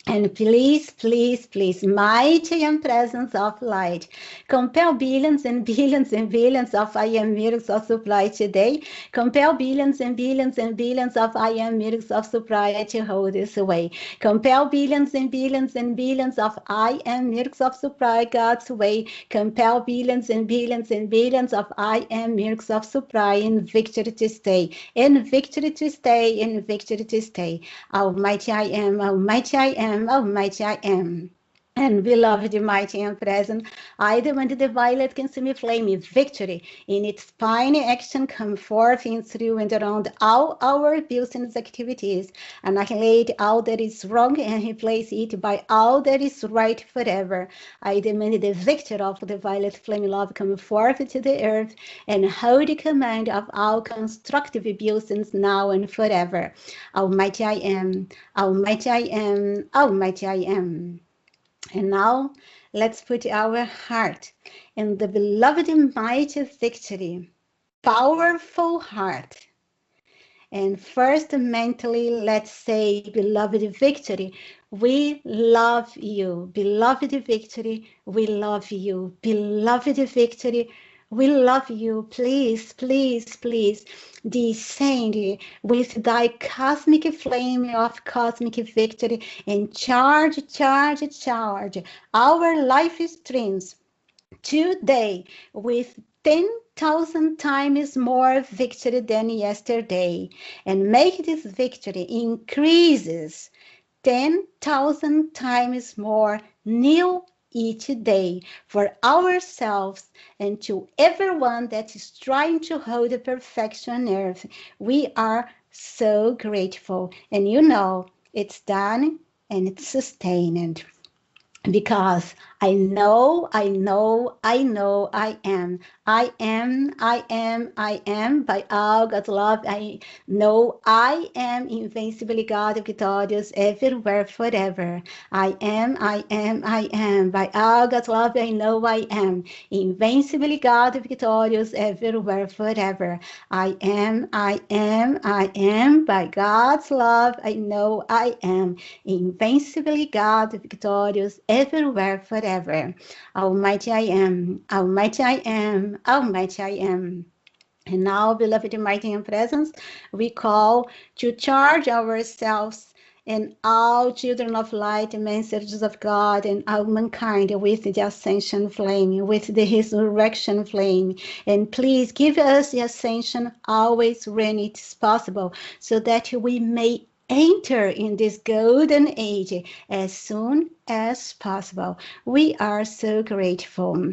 And please, please, please, mighty and presence of light, compel billions and billions and billions of I am miracles of supply today. Compel billions and billions and billions of I am miracles of supply to hold this away. Compel billions and billions and billions of I am miracles of supply God's way. Compel billions and billions and billions of I am miracles of supply in victory to stay. In victory to stay, in victory to stay. Almighty I am, Almighty I am, Almighty I am. And beloved, mighty and present, I demand the violet consume flame victory in its spiny action come forth in through and around all our business activities, annihilate all that is wrong and replace it by all that is right forever. I demand the victor of the violet flame love come forth to the earth and hold the command of all constructive business now and forever. Almighty I am, Almighty I am, Almighty I am. And now let's put our heart in the beloved mighty victory, powerful heart. And first, mentally, let's say, beloved victory, we love you. Beloved victory, we love you. Beloved victory, we love you. Please, please, please descend with thy cosmic flame of cosmic victory and charge, charge, charge our life streams today with 10,000 times more victory than yesterday, and make this victory increases 10,000 times more new each day for ourselves and to everyone that is trying to hold the perfection on earth. We are so grateful, and you know it's done and it's sustained. Because I know, I know, I know I am. I am, I am, I am. By all God's love, I know I am invincibly God, victorious everywhere, forever. I am, I am, I am. By all God's love, I know I am invincibly God, victorious everywhere, forever. I am, I am, I am. By God's love, I know I am invincibly God, victorious everywhere, forever. Almighty I am, Almighty I am, Almighty I am. And now, beloved, mighty and presence, we call to charge ourselves and all children of light and messengers of God and all mankind with the ascension flame, with the resurrection flame. And please give us the ascension always when it is possible, so that we may enter in this golden age as soon as possible. We are so grateful.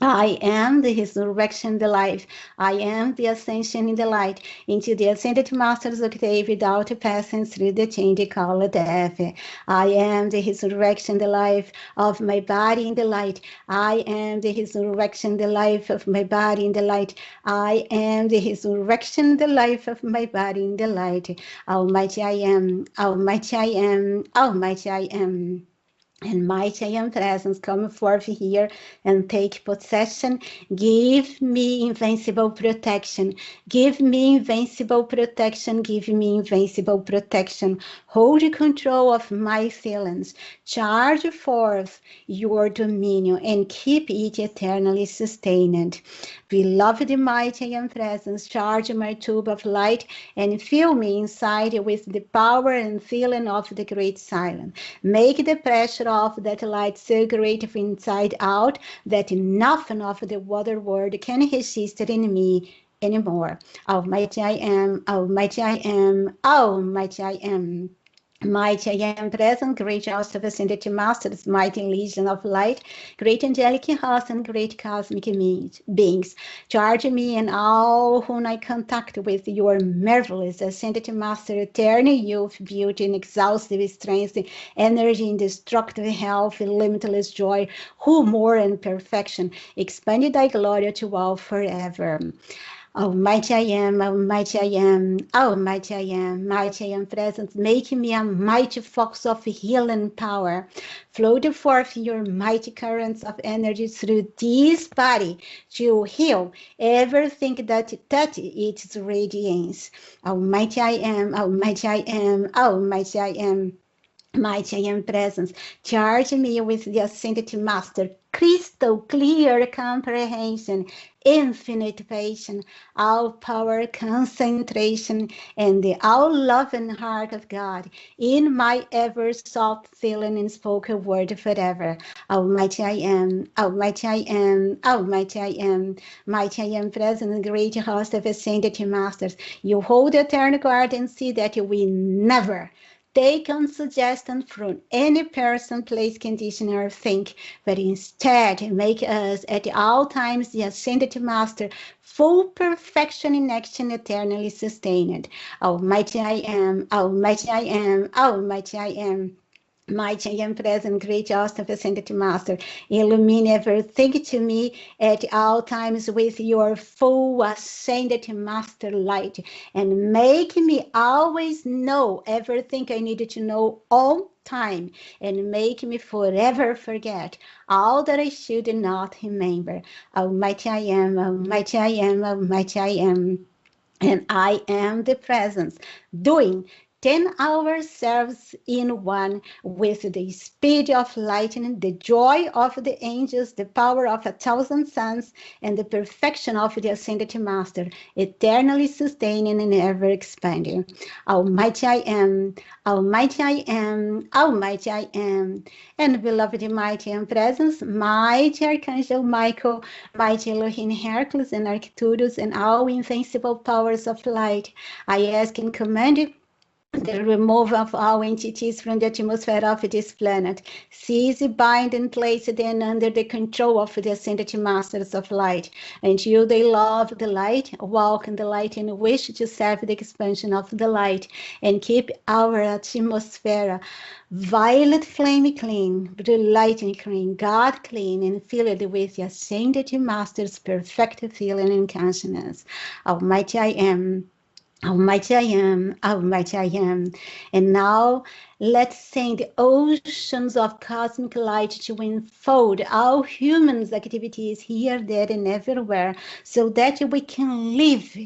I am the resurrection, the life. I am the ascension in the light into the ascended master's octave without passing through the change called death. I am the resurrection, the life of my body in the light. I am the resurrection, the life of my body in the light. I am the resurrection, the life of my body in the light. Almighty I am, Almighty I am, Almighty I am. And mighty I am presence, come forth here and take possession. Give me invincible protection. Give me invincible protection. Give me invincible protection. Hold control of my feelings. Charge forth your dominion and keep it eternally sustained. Beloved mighty I am presence, charge my tube of light and fill me inside with the power and feeling of the great silence. Make the pressure of that light so great from inside out that nothing of the water world can resist it in me anymore. Almighty I am, Almighty I am, Almighty I am. Mighty I am present, great host of ascended masters, mighty legion of light, great angelic host and great cosmic beings. Charge me and all whom I contact with your marvelous ascended master, eternal youth, beauty, and exhaustive strength, energy, indestructible health, limitless joy, who more and perfection, expand thy glory to all forever. Almighty I am, Almighty I am, Almighty I am, mighty I am present, making me a mighty fox of healing power. Flow forth your mighty currents of energy through this body to heal everything that its radiance. Almighty I am, Almighty I am, Almighty I am. Mighty I am presence, charge me with the ascended master, crystal clear comprehension, infinite patience, all power concentration, and the all loving heart of God in my ever soft feeling and spoken word forever. Almighty I am, Almighty I am, Almighty I am, mighty I am present, great host of ascended masters. You hold eternal guard and see that we never take on suggestion from any person, place, condition, or thing, but instead make us at all times the ascended master, full perfection in action, eternally sustained. Almighty I am, Almighty I am, Almighty I am. Mighty and present, great awesome ascended master, illumine everything to me at all times with your full ascended master light, and make me always know everything I needed to know all time, and make me forever forget all that I should not remember. Almighty I am, Almighty I am, Almighty I am. And I am the presence doing 10-hour service in one with the speed of lightning, the joy of the angels, the power of 1,000 suns, and the perfection of the ascended master, eternally sustaining and ever expanding. Almighty I am, Almighty I am, Almighty I am. And beloved mighty and presence, mighty Archangel Michael, mighty Elohim Hercules and Arcturus, and all invincible powers of light, I ask and command you the removal of all entities from the atmosphere of this planet. Seize, bind, and place them under the control of the ascended masters of light, until they love the light, walk in the light, and wish to serve the expansion of the light, and keep our atmosphere violet flame clean, brilliant clean, God clean, and filled with the ascended masters' perfect feeling and consciousness. Almighty I am. Almighty I am, Almighty I am. And now let's send the oceans of cosmic light to enfold all humans' activities here, there, and everywhere, so that we can live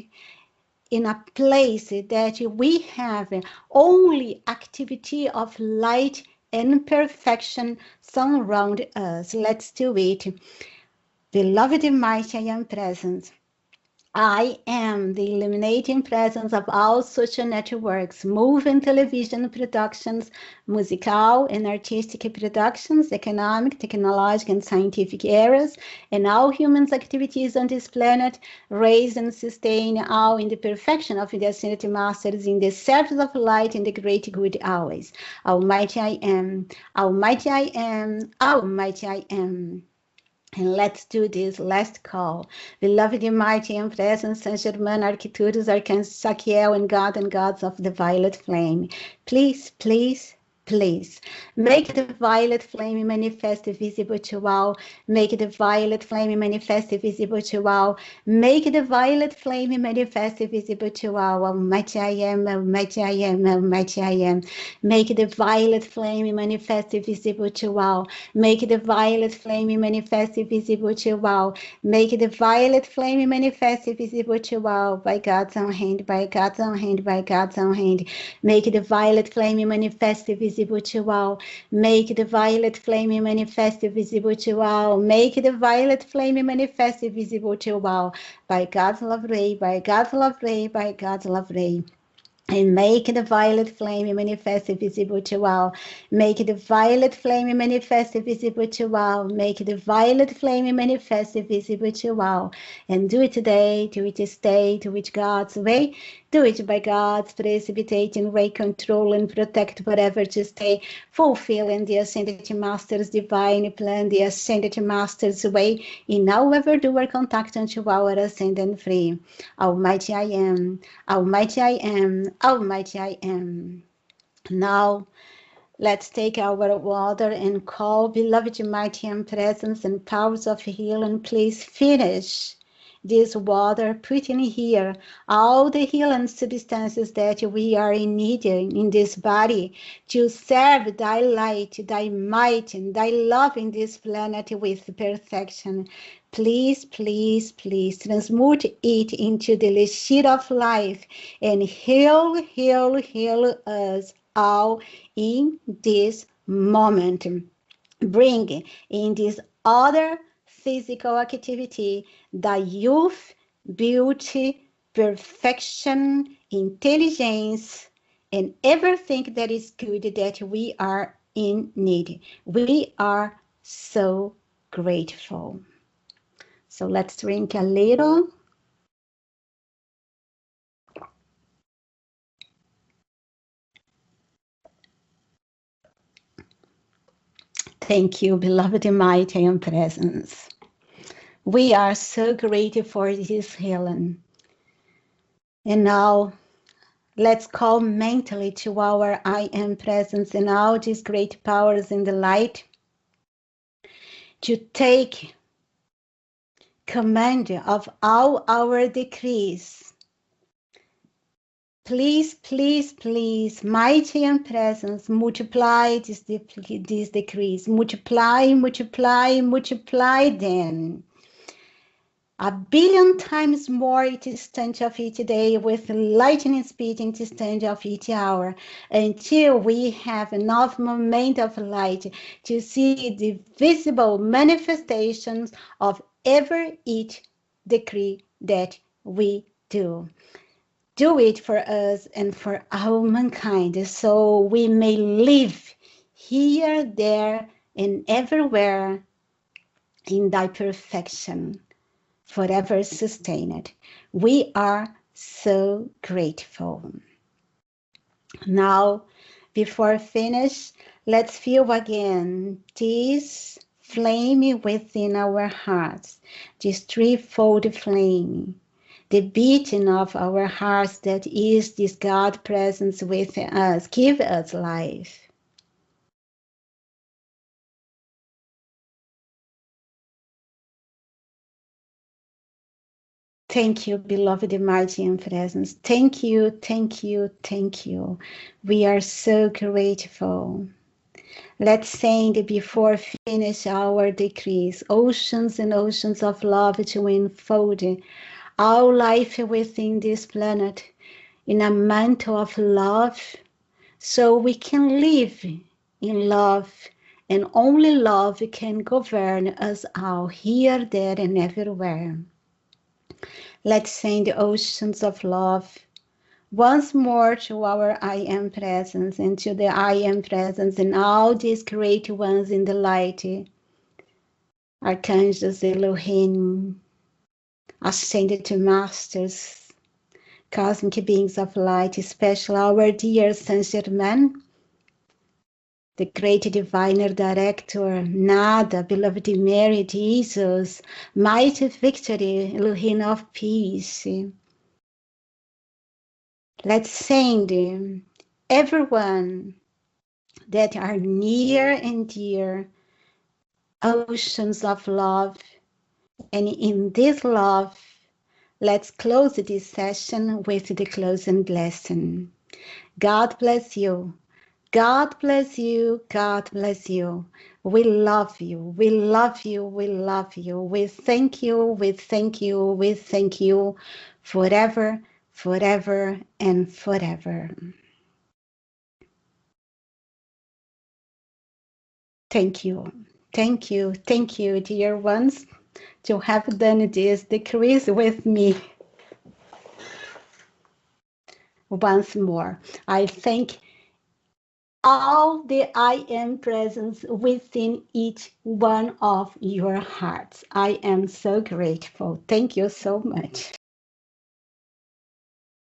in a place that we have only activity of light and perfection surround us. Let's do it. Beloved mighty I am present. I am the illuminating presence of all social networks, moving television productions, musical and artistic productions, economic, technological, and scientific areas, and all humans' activities on this planet, raise and sustain all in the perfection of the ascended masters, in the service of light and the great good always. Almighty I am, Almighty I am, Almighty I am. And let's do this last call. Beloved and mighty and present Saint Germain, Arcturus, Archangel Sachiel, and God and gods of the violet flame, please, please, please make the violet flame manifest visible to all. Make the violet flame manifest visible to all. Make the violet flame manifest visible to all. Almighty I am, Almighty I am, Almighty I am. Make the violet flame manifest visible to all. Make the violet flame manifest visible to all. Make the violet flame manifest visible to all. By God's own hand, by God's own hand, by God's own hand. Make the violet flame manifest visible to all. Make the violet flame manifest visible to all. Make the violet flame manifest visible to all. By God's love ray, by God's love ray, by God's love ray. And make the violet flame manifest visible to all. Make the violet flame manifest visible to all. Make the violet flame manifest visible to all. And do it today, do it this day, do it God's way. Do it by God's precipitating ray, control and protect forever to stay, fulfilling the Ascended Master's divine plan, the Ascended Master's way, in all ever doer contact unto our ascendant free. Almighty I am, Almighty I am, Almighty I am. Now, let's take our water and call, beloved mighty and presence and powers of healing, please finish this water, putting here all the healing substances that we are in need in this body to serve thy light, thy might, and thy love in this planet with perfection. Please, please, please transmute it into the elixir of life and heal, heal, heal us all in this moment. Bring in this other physical activity the youth, beauty, perfection, intelligence, and everything that is good that we are in need. We are so grateful. So let's drink a little. Thank you, beloved mighty and presence. We are so grateful for this healing. And now, let's call mentally to our I am presence and all these great powers in the light to take command of all our decrees. Please, please, please, mighty and presence, multiply these decrees. Multiply, multiply, multiply them. 1,000,000,000 times more each instant of each day with lightning speed each instant of each hour until we have enough moment of light to see the visible manifestations of each decree that we do. Do it for us and for all mankind so we may live here, there, and everywhere in thy perfection, forever sustained. We are so grateful. Now, before finish, let's feel again this flame within our hearts, this threefold flame, the beating of our hearts that is this God presence within us. Give us life. Thank you, beloved mighty and presence. Thank you, thank you, thank you. We are so grateful. Let's sing before finish our decrees, oceans and oceans of love to enfold all life within this planet in a mantle of love, so we can live in love, and only love can govern us all, here, there, and everywhere. Let's send the oceans of love once more to our I am presence and to the I am presence and all these great ones in the light, archangels, Elohim, ascended to masters, cosmic beings of light, especially our dear Saint Germain, the great diviner director, Nada, beloved Mary, Jesus, mighty victory, Elohim of peace. Let's send everyone that are near and dear oceans of love. And in this love, let's close this session with the closing blessing. God bless you. God bless you. God bless you. We love you. We love you. We love you. We thank you. We thank you. We thank you forever, forever, and forever. Thank you. Thank you. Thank you, dear ones, to have done this decrease with me. Once more, I thank all the I am presence within each one of your hearts. I am so grateful. Thank you so much.